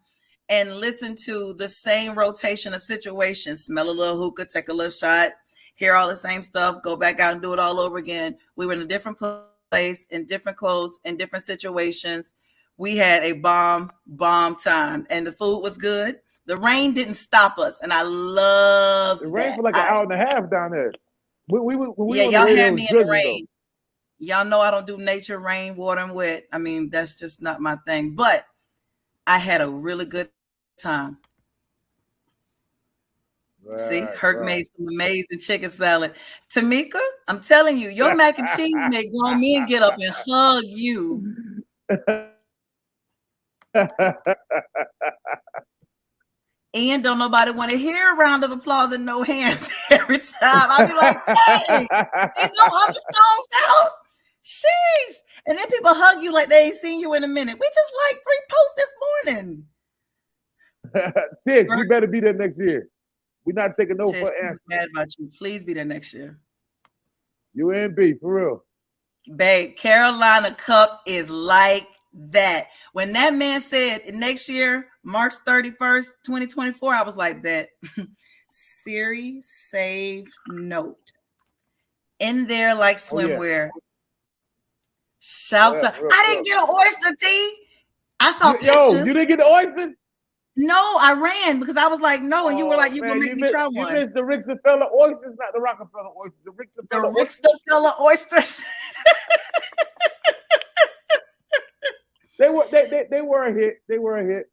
D: and listen to the same rotation of situations. Smell a little hookah, take a little shot, hear all the same stuff, go back out and do it all over again. We were in a different place, in different clothes, in different situations. We had a bomb time, and the food was good. The rain didn't stop us, and I love it.
E: Rained for like an hour and a half down there.
D: Y'all had me in the rain. Though. Y'all know I don't do nature, rain, water, and wet. I mean, that's just not my thing. But I had a really good time. Right, see, Herc made some amazing chicken salad. Tamika, I'm telling you, your mac and cheese make grown men get up and hug you. And don't nobody want to hear a round of applause and no hands every time. I'll be like, hey, ain't no other songs out. Sheesh. And then people hug you like they ain't seen you in a minute. We just like 3 posts this morning.
E: Tish, you better be there next year. We're not taking no for answer.
D: Mad about you. Please be there next year.
E: UNB, for real.
D: Babe, Carolina Cup is like that. When that man said next year, March 31st, 2024, I was like, bet. Siri, save note. in there like
E: Oh, yeah.
D: swimwear. Shouts out.
E: Real,
D: I didn't get an oyster tea. I saw
E: Yo,
D: pictures.
E: you didn't get the oysters?
D: No, I ran because I was like, no, and you were like, you're
E: man,
D: gonna make me try
E: You
D: one.
E: missed the Rockefeller oysters, not the Rockefeller oysters. The
D: The
E: Rockefeller oysters.
D: Rockefeller oysters.
E: They were a hit. They were a hit.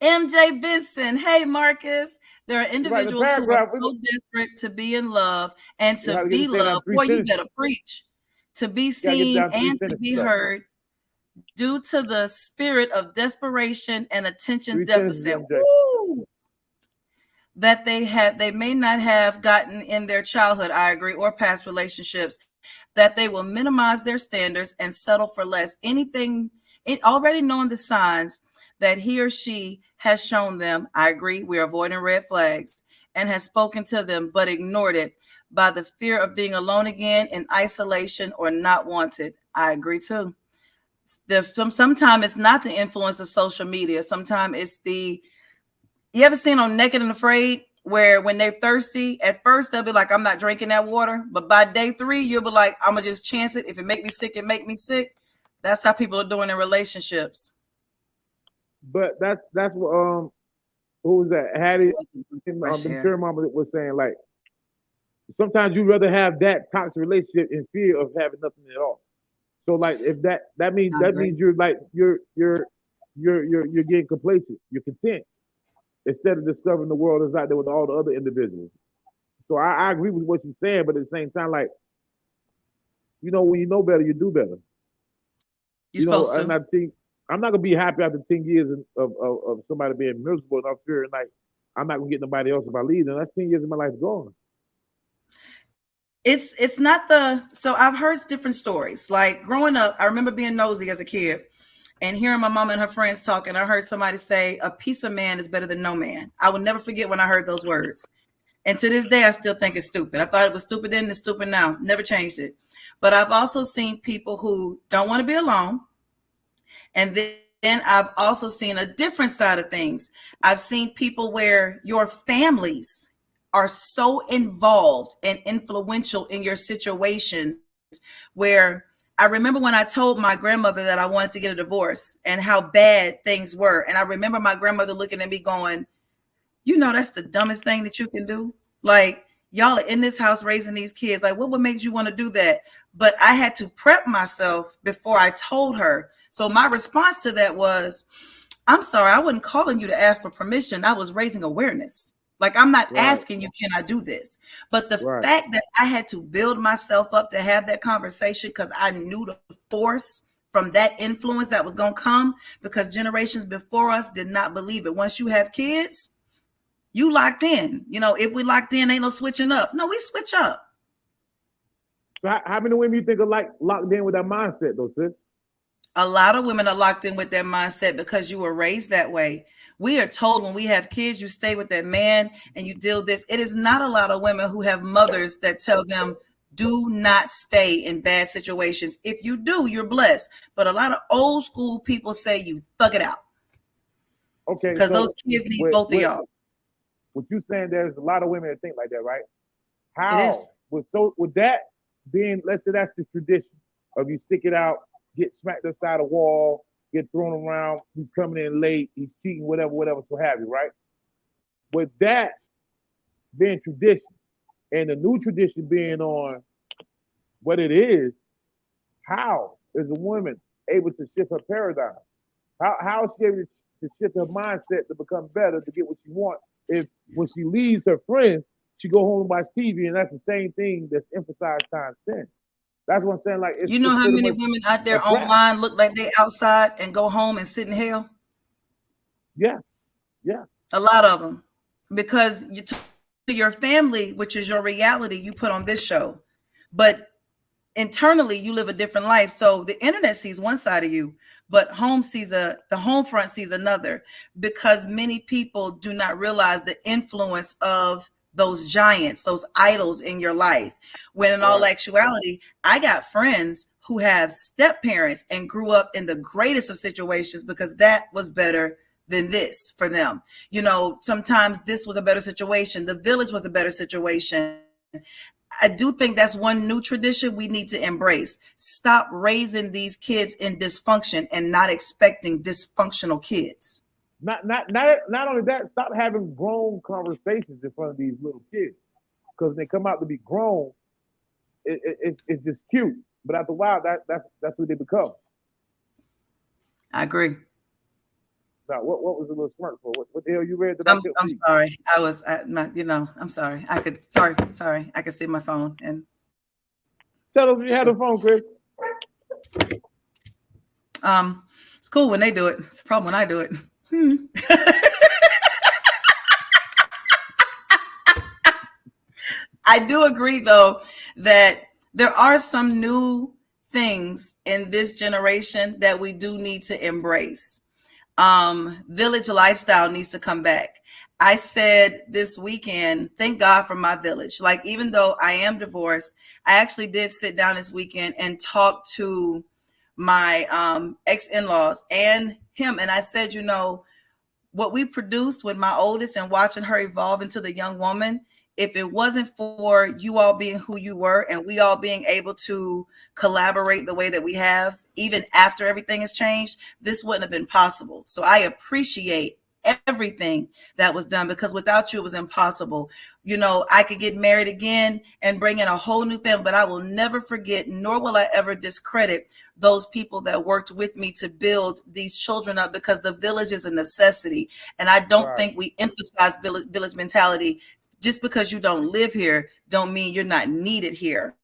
D: MJ Benson, hey Marcus. There are individuals who are so desperate to be in love and to be loved. Boy, you better preach. To be seen and to be heard due to the spirit of desperation and attention deficit. Woo! That they may not have gotten in their childhood, I agree, or past relationships, that they will minimize their standards and settle for less. Anything, already knowing the signs that he or she has shown them, I agree, we're avoiding red flags, and has spoken to them but ignored it by the fear of being alone again, in isolation, or not wanted. I agree too. Sometimes it's not the influence of social media. Sometimes it's you ever seen on Naked and Afraid where when they're thirsty, at first they'll be like, I'm not drinking that water. But by day 3, you'll be like, I'm going to just chance it. If it make me sick, it make me sick. That's how people are doing in relationships.
E: But that's what who was that? Hattie the mama that was saying, like, sometimes you'd rather have that toxic relationship in fear of having nothing at all. So like if that means you're like you're getting complacent, you're content instead of discovering the world is out there with all the other individuals. So I agree with what you're saying, but at the same time, like, you know, when you know better, you do better.
D: You're supposed to.
E: And I think I'm not gonna be happy after 10 years of somebody being miserable, and I'm fearing like I'm not gonna get nobody else if I leave. And that's 10 years of my life gone.
D: It's not so I've heard different stories. Like growing up, I remember being nosy as a kid and hearing my mom and her friends talking. I heard somebody say a piece of man is better than no man. I will never forget when I heard those words. And to this day, I still think it's stupid. I thought it was stupid then and it's stupid now. Never changed it. But I've also seen people who don't want to be alone. And then I've also seen a different side of things. I've seen people where your families are so involved and influential in your situation, where I remember when I told my grandmother that I wanted to get a divorce and how bad things were. And I remember my grandmother looking at me going, you know, that's the dumbest thing that you can do. Like, y'all are in this house raising these kids. Like, what would make you want to do that? But I had to prep myself before I told her. So my response to that was, I'm sorry, I wasn't calling you to ask for permission. I was raising awareness. Like, I'm not asking you, can I do this? But the fact that I had to build myself up to have that conversation because I knew the force from that influence that was going to come, because generations before us did not believe it. Once you have kids, you locked in. You know, if we locked in, ain't no switching up. No, we switch up.
E: So how many women you think are like locked in with that mindset though, sis?
D: A lot of women are locked in with that mindset because you were raised that way. We are told when we have kids, you stay with that man and you deal this. It is not a lot of women who have mothers that tell them, do not stay in bad situations. If you do, you're blessed. But a lot of old school people say you thug it out.
E: Okay.
D: Because those kids need both of y'all.
E: What you saying, there's a lot of women that think like that, right? How? With that being, let's say that's the tradition of you stick it out, get smacked upside a wall, get thrown around, he's coming in late, he's cheating, whatever, so have you, right? With that being tradition and the new tradition being on what it is, how is a woman able to shift her paradigm? How is she able to shift her mindset to become better, to get what she wants? If when she leaves her friends, she go home and watch TV, and that's the same thing that's emphasized times 10. That's what I'm saying. Like,
D: you know how many women out there online look like they outside and go home and sit in hell?
E: Yeah.
D: A lot of them, because to your family, which is your reality, you put on this show, but internally you live a different life. So the internet sees one side of you, but the home front sees another, because many people do not realize the influence of those giants, those idols in your life. When in all actuality, I got friends who have step parents and grew up in the greatest of situations because that was better than this for them. You know, sometimes this was a better situation. The village was a better situation. I do think that's one new tradition we need to embrace. Stop raising these kids in dysfunction and not expecting dysfunctional kids.
E: Not only that, stop having grown conversations in front of these little kids. Because when they come out to be grown, it's just cute. But after a while, that's what they become.
D: I agree.
E: Now, what was the little smirk for? What the hell you read about?
D: I'm sorry. I'm sorry. Sorry. I could see my phone and
E: tell us you had a phone, Chris.
D: It's cool when they do it. It's a problem when I do it. I do agree, though, that there are some new things in this generation that we do need to embrace. Village lifestyle needs to come back. I said this weekend, thank God for my village. Like, even though I am divorced, I actually did sit down this weekend and talk to my ex-in-laws and him. And I said, what we produced with my oldest and watching her evolve into the young woman, if it wasn't for you all being who you were and we all being able to collaborate the way that we have, even after everything has changed, this wouldn't have been possible. So I appreciate everything that was done, because without you, it was impossible. I could get married again and bring in a whole new family, but I will never forget, nor will I ever discredit those people that worked with me to build these children up, because the village is a necessity. And I don't think we emphasize village mentality. Just because you don't live here don't mean you're not needed here.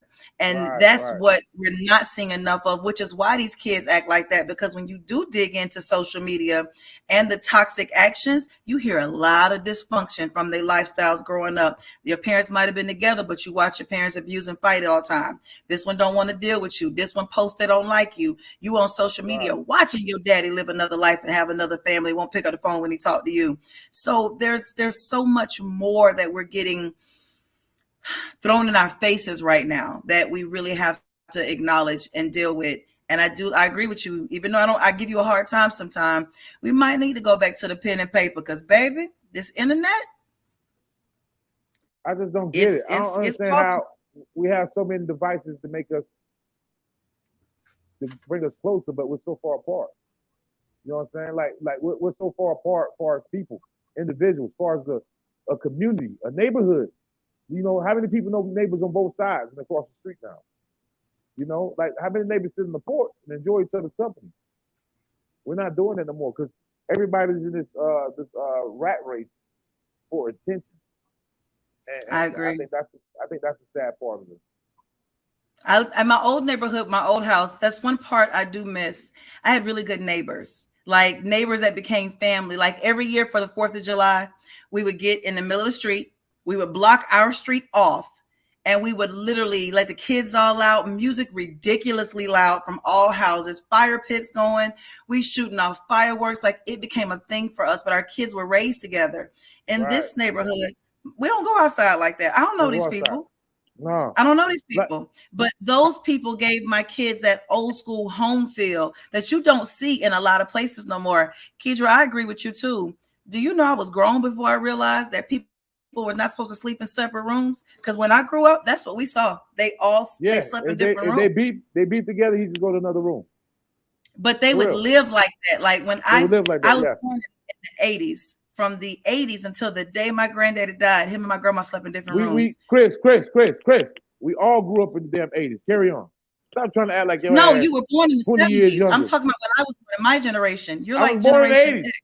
D: And that's what we're not seeing enough of, which is why these kids act like that. Because when you do dig into social media and the toxic actions, you hear a lot of dysfunction from their lifestyles growing up. Your parents might have been together, but you watch your parents abuse and fight all the time. This one don't want to deal with you. This one posts they don't like you. You on social media watching your daddy live another life and have another family, won't pick up the phone when he talk to you. So there's so much more that we're getting thrown in our faces right now that we really have to acknowledge and deal with. And I agree with you. Even though I give you a hard time sometimes, we might need to go back to the pen and paper, because baby, this internet,
E: I just don't get it. I don't understand how we have so many devices to bring us closer, but we're so far apart. You know what I'm saying? Like we're so far apart as far as people, individuals, as far as a community, a neighborhood. How many people know neighbors on both sides and across the street now? Like, how many neighbors sit in the porch and enjoy each other's company? We're not doing that no more, because everybody's in this rat race for attention. And
D: I agree.
E: I think that's the sad part of it.
D: In my old neighborhood, my old house, that's one part I do miss. I had really good neighbors, like neighbors that became family. Like every year for the 4th of July, we would get in the middle of the street. We would block our street off, and we would literally let the kids all out, music ridiculously loud from all houses, fire pits going, we shooting off fireworks. Like, it became a thing for us, but our kids were raised together. In this neighborhood, we don't go outside like that. I don't know these people.
E: No.
D: I don't know these people, but those people gave my kids that old school home feel that you don't see in a lot of places no more. Kedra, I agree with you too. Do you know I was grown before I realized that people were not supposed to sleep in separate rooms? Because when I grew up, that's what we saw. They slept in different rooms.
E: They beat together, he could go to another room.
D: But they would live like that. Like when I was born in the 80s. From the 80s until the day my granddaddy died, him and my grandma slept in different rooms.
E: Chris, we all grew up in the damn 80s. Carry on. Stop trying to act like
D: you were born in the 70s. I'm talking about when I was born in my generation. You're like generation X.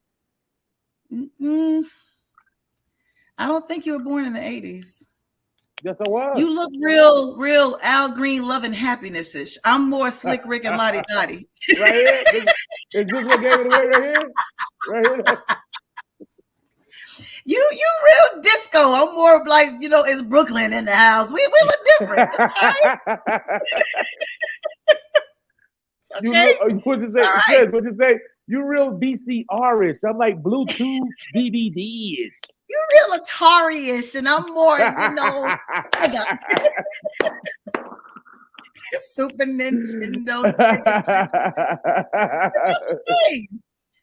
D: I don't think you were born in the 80s.
E: Yes, I was.
D: You look real Al Green, Love and Happiness-ish. I'm more Slick Rick and Lottie Dottie.
E: Right here? Is this what gave it away right here? Right here?
D: You real disco. I'm more like, it's Brooklyn in the house. We look different. Okay.
E: What you say? What you say? You real VCR-ish. I'm like Bluetooth DVDs.
D: You real Atari-ish, and I'm more, I got Super Nintendo.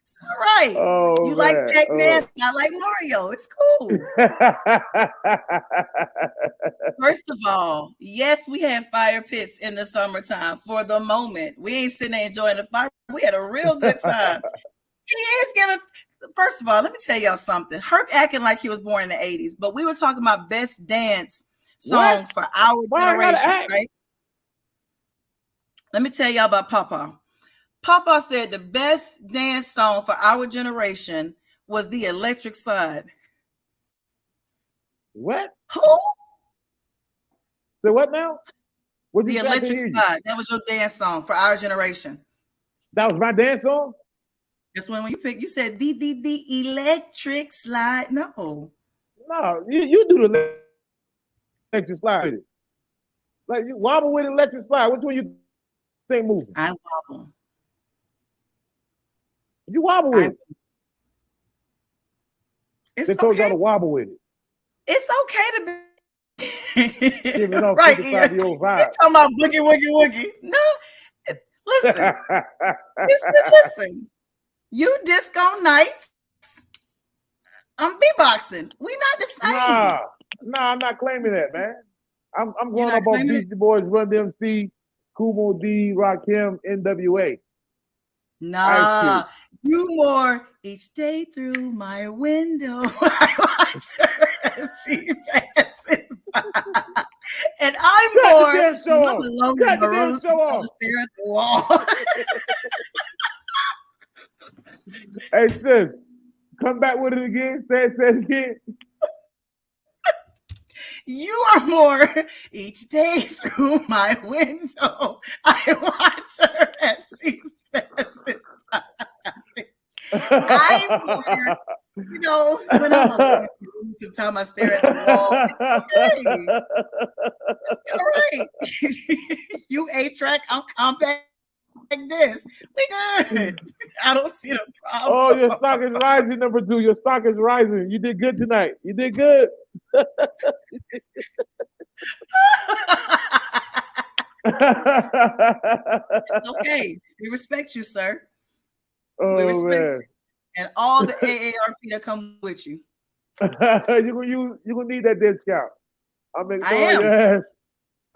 D: It's all right.
E: Oh,
D: You like
E: man.
D: Pac-Man, I like Mario. It's cool. First of all, yes, we had fire pits in the summertime for the moment. We ain't sitting there enjoying the fire. We had a real good time. He is giving. First of all, let me tell y'all something. Herc acting like he was born in the 80s, but we were talking about best dance songs for our generation, right? Let me tell y'all about Papa. Papa said the best dance song for our generation was The Electric Slide.
E: What?
D: Who?
E: So what now? What
D: The
E: you got to
D: Electric
E: hear you?
D: Slide. That was your dance song for our generation.
E: That was my dance song?
D: That's when you picked, you said the Electric Slide. No.
E: No, you do the electric slide with it. Like you wobble with electric slide. Which one you think moving?
D: I wobble.
E: You wobble with it.
D: It's
E: They told y'all
D: okay.
E: to wobble with it.
D: It's okay to be
E: Giving off
D: right.
E: 55-year-old vibe.
D: You're talking about boogie woogie woogie. No, listen. Listen. You disco nights. I'm beatboxing. We not the same.
E: Nah, I'm not claiming that, man. I'm going
D: not
E: up on
D: claiming it?
E: Beastie Boys, Run DMC, Kumo D, Rakim, NWA.
D: Nah, you more each day through my window. I watch her as she passes by. And I'm
E: Cut
D: more,
E: the damn show off.
D: alone
E: Cut
D: in
E: the
D: my
E: damn
D: room,
E: show off.
D: stare at the wall.
E: Hey, sis, come back with it again. Say it again.
D: You are more each day through my window. I watch her as she passes by. I'm more, you know, when I'm alone, sometimes I stare at the wall. It's all right. You A-track, I'm compact like this. We good. I don't see the problem.
E: Oh, your stock is rising, number 2. Your stock is rising. You did good tonight. You did good.
D: It's okay. We respect you, sir. We respect you. And all the AARP that come with you.
E: You're gonna need that discount. I'm gonna
D: I am.
E: your ass.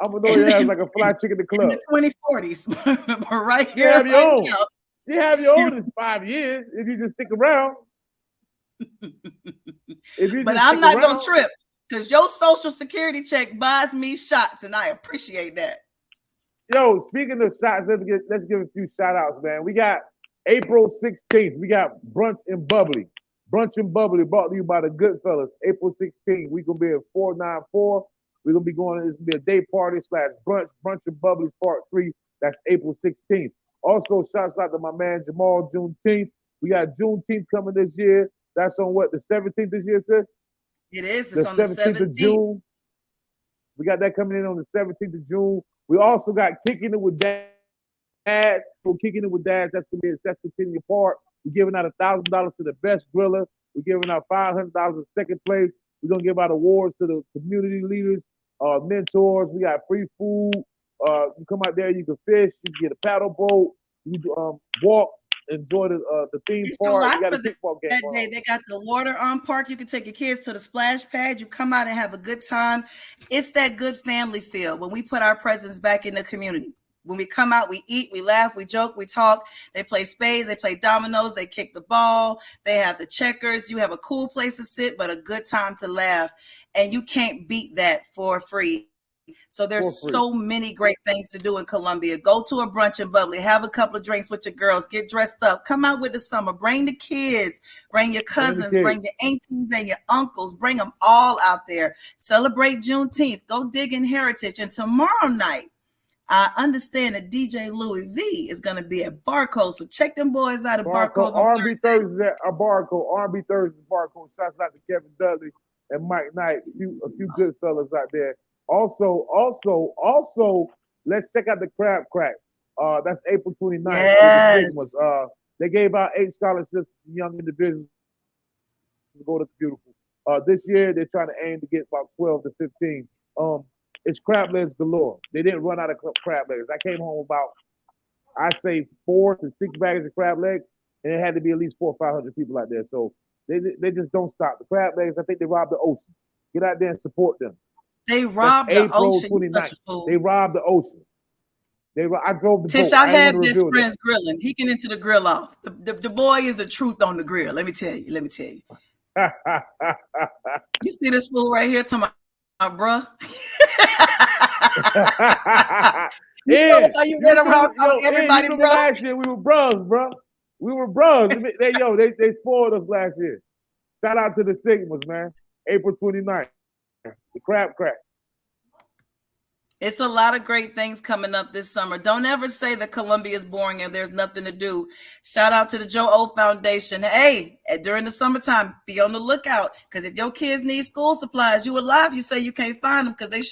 E: I'm gonna throw your ass like a fly chick in the club.
D: In the 2040s. But right
E: You
D: here,
E: have your
D: right
E: own.
D: now.
E: You have your own in 5 years if you just stick around.
D: But I'm not gonna trip because your social security check buys me shots, and I appreciate that.
E: Yo, speaking of shots, let's give a few shout outs, man. We got April 16th. We got Brunch and Bubbly. Brunch and Bubbly brought to you by the Goodfellas. April 16th. We're gonna be at 494. We're gonna be going. It's gonna be a day party / brunch. Brunch and Bubbly Part 3. That's April 16th. Also, shouts out to my man Jamal Juneteenth. We got Juneteenth coming this year. That's on what, the 17th this year, sis?
D: It is. It's on the 17th
E: of June. We got that coming in on the 17th of June. We also got Kicking It With Dad. So Kicking It With Dad, that's going to be a Sesquicentennial Park. We're giving out $1,000 to the best griller. We're giving out $500 in second place. We're going to give out awards to the community leaders, mentors. We got free food. You come out there, you can fish, you can get a paddle boat, you can walk, enjoy the theme park. You got a kickball game
D: that day. They got the water park. You can take your kids to the splash pad. You come out and have a good time. It's that good family feel when we put our presence back in the community. When we come out, we eat, we laugh, we joke, we talk. They play spades, they play dominoes, they kick the ball, they have the checkers. You have a cool place to sit, but a good time to laugh. And you can't beat that for free. So there's so many great things to do in Columbia. Go to a Brunch and Bubbly, have a couple of drinks with your girls, get dressed up, come out with the summer, bring the kids, bring your cousins, bring your aunties and your uncles, bring them all out there. Celebrate Juneteenth, go dig in heritage. And tomorrow night, I understand that DJ Louis V is going to be at Barcode. So check them boys out at Barcodes on
E: R&B Thursday at Barcode. R&B Thursday Barcode. Shouts out to Kevin Dudley and Mike Knight. A few good fellas out there. Also, let's check out the Crab Crack. That's April 29th.
D: Yes.
E: They gave out 8 scholarships to young individuals to go to Beautiful. This year, they're trying to aim to get about 12 to 15. It's crab legs galore. They didn't run out of crab legs. I came home about, I say, 4 to 6 bags of crab legs. and it had to be at least 400 or 500 people out there. So they just don't stop. The crablegs, I think they robbed the ocean. Get out there and support them.
D: They
E: That's
D: robbed the
E: April
D: ocean. You such
E: 29th.
D: a fool.
E: They robbed the ocean. I drove the
D: Tish,
E: boat.
D: I
E: I ain't
D: had
E: want to
D: best
E: reveal that.
D: friends grilling. He can into the grill off. The boy is the truth on the grill. Let me tell you. You see this fool right here to my bruh?
E: Yeah,
D: you went around calling everybody
E: you
D: bro?
E: Last year we were bros, bro. We were bros. They spoiled us last year. Shout out to the Sigmas, man. April 29th. The crab crack.
D: It's a lot of great things coming up this summer. Don't ever say that Columbia is boring and there's nothing to do. Shout out to the Joe O Foundation. Hey, during the summertime, be on the lookout, because if your kids need school supplies, you alive, you say you can't find them, because they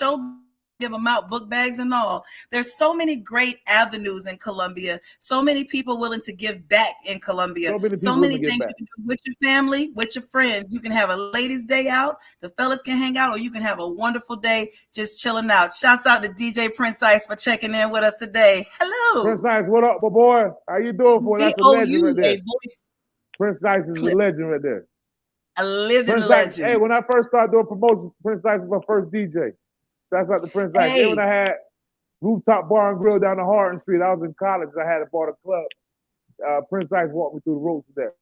D: give them out, book bags and all. There's so many great avenues in Columbia. So many people willing to give back in Columbia. So many things you can do with your family, with your friends. You can have a ladies' day out. The fellas can hang out, or you can have a wonderful day just chilling out. Shouts out to DJ Prince Ice for checking in with us today. Hello.
E: Prince Ice, what up, my boy? How you doing, boy? That's a legend right there. Prince Ice is a legend right there.
D: A living
E: Prince
D: legend.
E: Ice, hey, when I first started doing promotions, Prince Ice was my first DJ. That's like the Prince Ice. Then when I had rooftop bar and grill down the Hardin Street, I was in college. I had bought a club. Prince Ice walked me through the ropes there.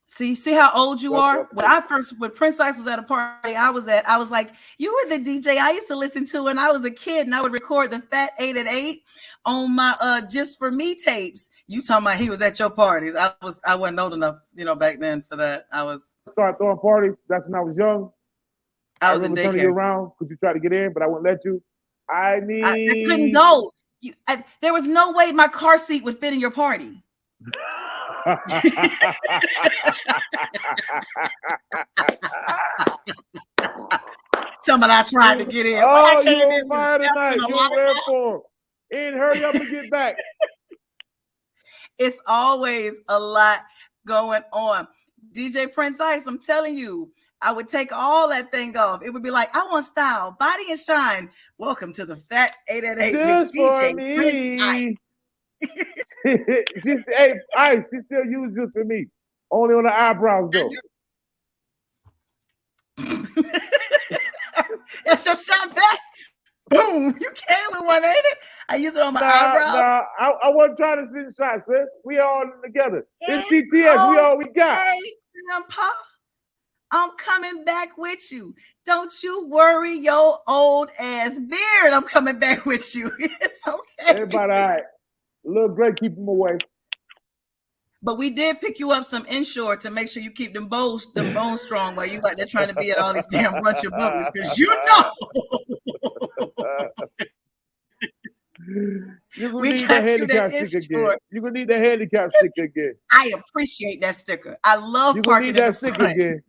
D: See how old you are? When Prince Ice was at a party I was like, you were the DJ I used to listen to when I was a kid, and I would record the Fat 8 at 8 on my Just For Me tapes. You talking about he was at your parties? I wasn't old enough, back then for that.
E: Started throwing parties. That's when I was young.
D: I was in
E: daycare. Turning you around because you tried to get in, but I wouldn't let you. I
D: couldn't go. There was no way my car seat would fit in your party. Somebody I tried to get in.
E: Oh, you on fire tonight. You in rare form. And hurry up and get back.
D: It's always a lot going on. DJ Prince Ice, I'm telling you, I would take all that thing off. It would be like, I want style, body and shine. Welcome to the Fat 8 at 8 with DJ Prince Ice.
E: Hey, Ice, she still uses just for me. Only on the eyebrows, though.
D: That's your shot back. Boom. You came with one, ain't it? I use it on my eyebrows.
E: I wasn't trying to send shots, sis. We all together. It's CTS. We all we got.
D: Hey, Grandpa, I'm coming back with you. Don't you worry your old ass beard. I'm coming back with you. It's okay.
E: Everybody all right. A little Greg, keep them away.
D: But we did pick you up some Ensure to make sure you keep them bones strong while you out there trying to be at all these damn brunch of boobies, because
E: You're gonna need that handicap sticker again. You're gonna need that handicap sticker again.
D: I appreciate that sticker. I love parking in the front.
E: Sticker again.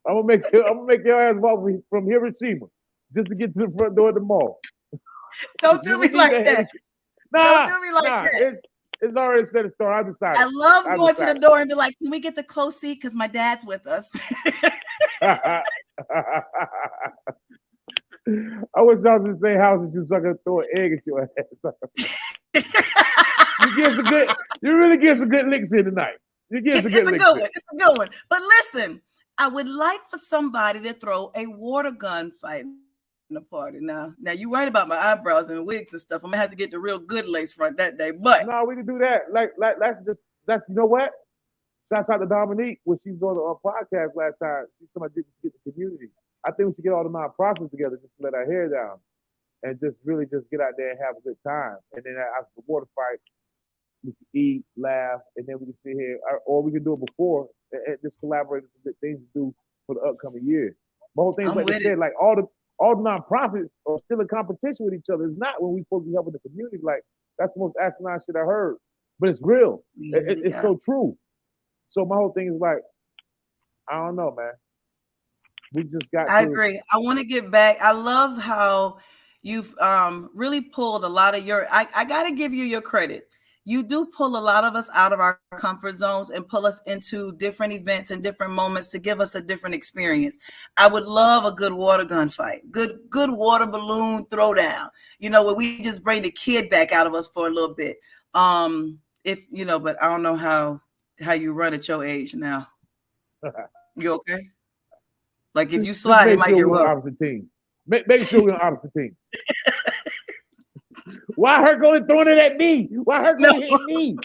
E: I'm gonna make your ass walk from Hiroshima just to get to the front door of the mall.
D: Don't do me like that. Don't do me like that.
E: It's already set in stone. I decided.
D: I love going to the door and be like, can we get the close seat? Because my dad's with us.
E: I wish I was in the same house as you, so I could throw an egg at your ass. You really get some good licks in tonight. It's a
D: good one. But listen, I would like for somebody to throw a water gun fight in the party. Now you're right about my eyebrows and wigs and stuff. I'm gonna have to get the real good lace front that day. But
E: no, we can do that. That's you know what? Shouts out to Dominique when she's on the podcast last time. She's somebody to get the community. I think we should get all the nonprofits together just to let our hair down and just really just get out there and have a good time. And then after the water fight, we can eat, laugh, and then we can sit here, or we can do it before and just collaborate on some good things to do for the upcoming year. My whole thing is like I said, like all the nonprofits are still in competition with each other. It's not when we supposed to be helping the community. Like, that's the most asinine shit I heard. But it's real. It's so true. So my whole thing is like, I don't know, man. We just got
D: I agree. I want to get back. I love how you've really pulled a lot of I got to give you your credit. You do pull a lot of us out of our comfort zones and pull us into different events and different moments to give us a different experience. I would love a good water gun fight, good water balloon throwdown, where we just bring the kid back out of us for a little bit. But I don't know how how you run at your age now. You okay? Like if you
E: Just
D: slide, it
E: make
D: might
E: sure
D: get
E: we're on
D: rough.
E: opposite teams. Make sure we're on opposite teams. Why her going throwing it at me? Why her
D: No,
E: going hit me?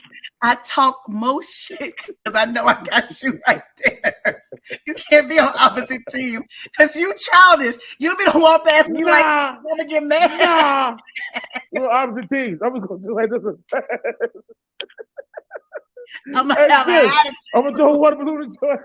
D: I talk most shit because I know I got you right there. You can't be on opposite team because you childish. You be the one past me like
E: Nah,
D: I'm gonna get mad.
E: nah. We're on opposite teams. I'm just gonna do like this.
D: I'm gonna
E: Hey,
D: have an
E: sis,
D: attitude.
E: I'm gonna throw one balloon into it.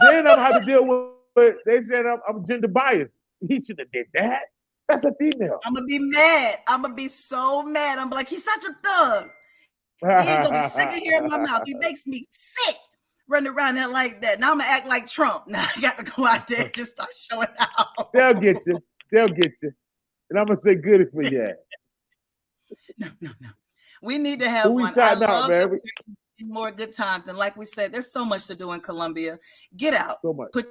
E: Then I'm gonna have to deal with. They said I'm gender biased. He should have did that. That's a female.
D: I'm gonna be mad. I'm gonna be so mad. I'm like, he's such a thug. He ain't gonna be sick of hearing my mouth. He makes me sick running around there like that. Now I'm gonna act like Trump. Now I got to go out there and just start showing out.
E: They'll get you. They'll get you. And I'm gonna say good for you.
D: No. We need to have
E: Who we
D: one. I
E: shouting out,
D: love
E: man?
D: that we're getting more good times. And like we said, there's so much to do in Columbia. Get out.
E: So much.
D: Put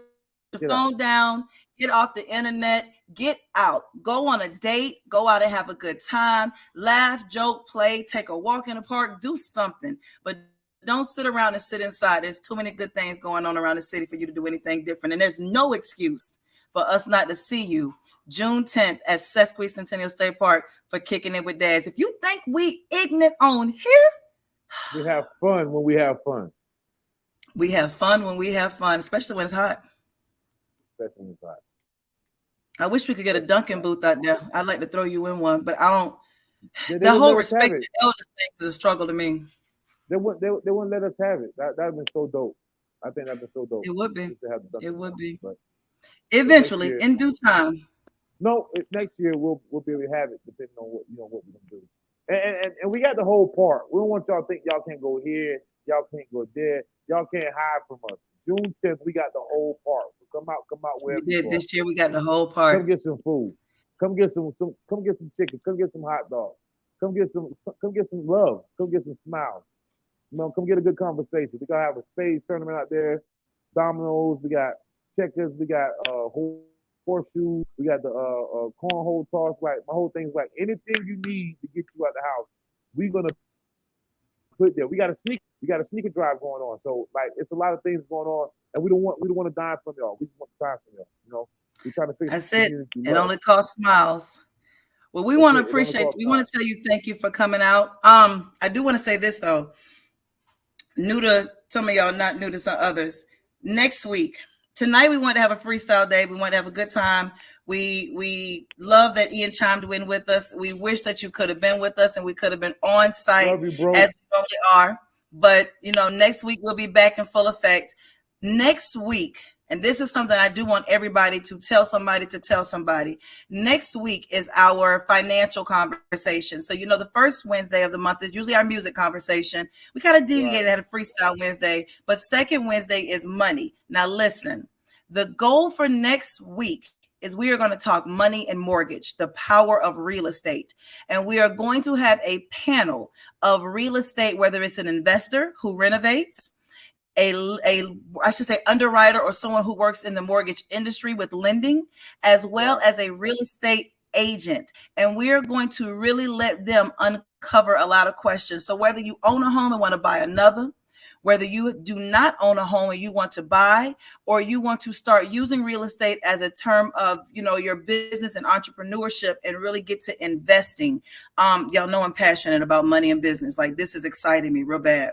D: the
E: Get
D: phone down. Get off the internet. Get out. Go on a date. Go out and have a good time. Laugh, joke, play, take a walk in the park. Do something. But don't sit around and sit inside. There's too many good things going on around the city for you to do anything different. And there's no excuse for us not to see you June 10th at Sesquicentennial State Park for Kicking It with Dads. If you think we ignorant on here,
E: We have fun when we have fun.
D: we have fun when we have fun, especially when it's hot.
E: Especially when it's hot.
D: I wish we could get a Dunkin' booth out there. I'd like to throw you in one, but I don't.
E: They
D: The whole
E: wouldn't let us have
D: respect
E: it.
D: to elders thing is a struggle to me.
E: They wouldn't let us have it. That'd been so dope. I think that'd been so dope.
D: It would be.
E: Just to have the Dunkin'
D: It would be.
E: But
D: Eventually,
E: year-
D: in due time.
E: no, next year we'll be able to have it depending on what we're gonna do. And we got the whole part. We don't want y'all to think y'all can't go here, y'all can't go there, y'all can't hide from us. June 10th, we got the whole part. So come out
D: We
E: wherever
D: did
E: you are.
D: this year. We got the whole
E: Come
D: part.
E: get some food. Come get some chicken. Come get some hot dogs. Come get some love. Come get some smiles. You know, come get a good conversation. We gotta have a spades tournament out there, dominoes. We got checkers. We got horseshoes. We got the cornhole toss. Like my whole thing's like anything you need to get you out the house, we're gonna put there. We got a sneaker drive going on. So like it's a lot of things going on, and we don't want to dime from y'all. We just want to dime from y'all. You know, we're trying to fix.
D: That's it. It only costs smiles. Well, we want to appreciate. We want to tell you thank you for coming out. I do want to say this though. New to some of y'all, not new to some others. Next week, tonight we want to have a freestyle day. We want to have a good time. We love that Ian chimed in with us. We wish that you could have been with us and we could have been on site
E: Love you, bro.
D: as we normally are. But you know, next week we'll be back in full effect. Next week, and this is something I do want everybody to tell somebody to tell somebody. Next week is our financial conversation. So, you know, the first Wednesday of the month is usually our music conversation. We kind of deviated at a freestyle Wednesday, but second Wednesday is money. Now, listen, the goal for next week is we are going to talk money and mortgage, the power of real estate. And we are going to have a panel of real estate, whether it's an investor who renovates, I should say underwriter or someone who works in the mortgage industry with lending, as well as a real estate agent. And we are going to really let them uncover a lot of questions. So whether you own a home and want to buy another, whether you do not own a home and you want to buy, or you want to start using real estate as a term of, you know, your business and entrepreneurship and really get to investing. Y'all know I'm passionate about money and business. Like this is exciting me real bad.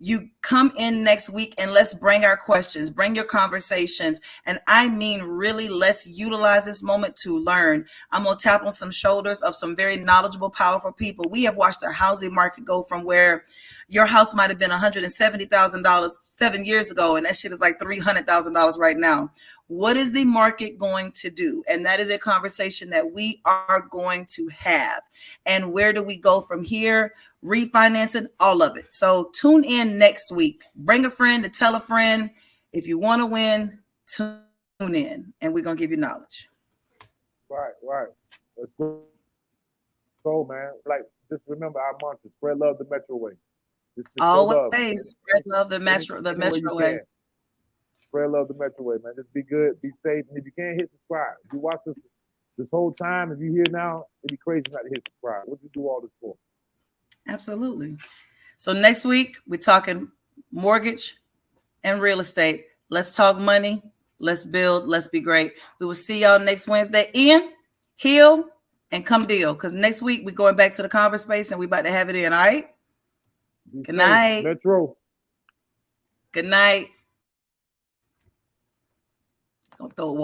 D: You come in next week and let's bring our questions, bring your conversations. And I mean, really, let's utilize this moment to learn. I'm going to tap on some shoulders of some very knowledgeable, powerful people. We have watched the housing market go from where your house might have been $170,000 7 years ago, and that shit is like $300,000 right now. What is the market going to do? And that is a conversation that we are going to have. And where do we go from here? Refinancing, all of it. So tune in next week. Bring a friend to tell a friend. If you want to win, tune in, and we're going to give you knowledge.
E: Right. Let's go. So, man, like, just remember our mantra: spread love the Metro way. Just
D: Always spread love the Metro way.
E: Spread love the Metro way, man. Just be good, be safe, and if you can't hit subscribe, if you watch us this whole time, if you're here now, it'd be crazy not to hit subscribe. What'd you do all this for?
D: Absolutely. So next week, we're talking mortgage and real estate. Let's talk money. Let's build. Let's be great. We will see y'all next Wednesday. Ian, heal, and come deal. Because next week, we're going back to the conference space and we're about to have it in. All right? Good night.
E: Metro.
D: Good night. Don't throw water.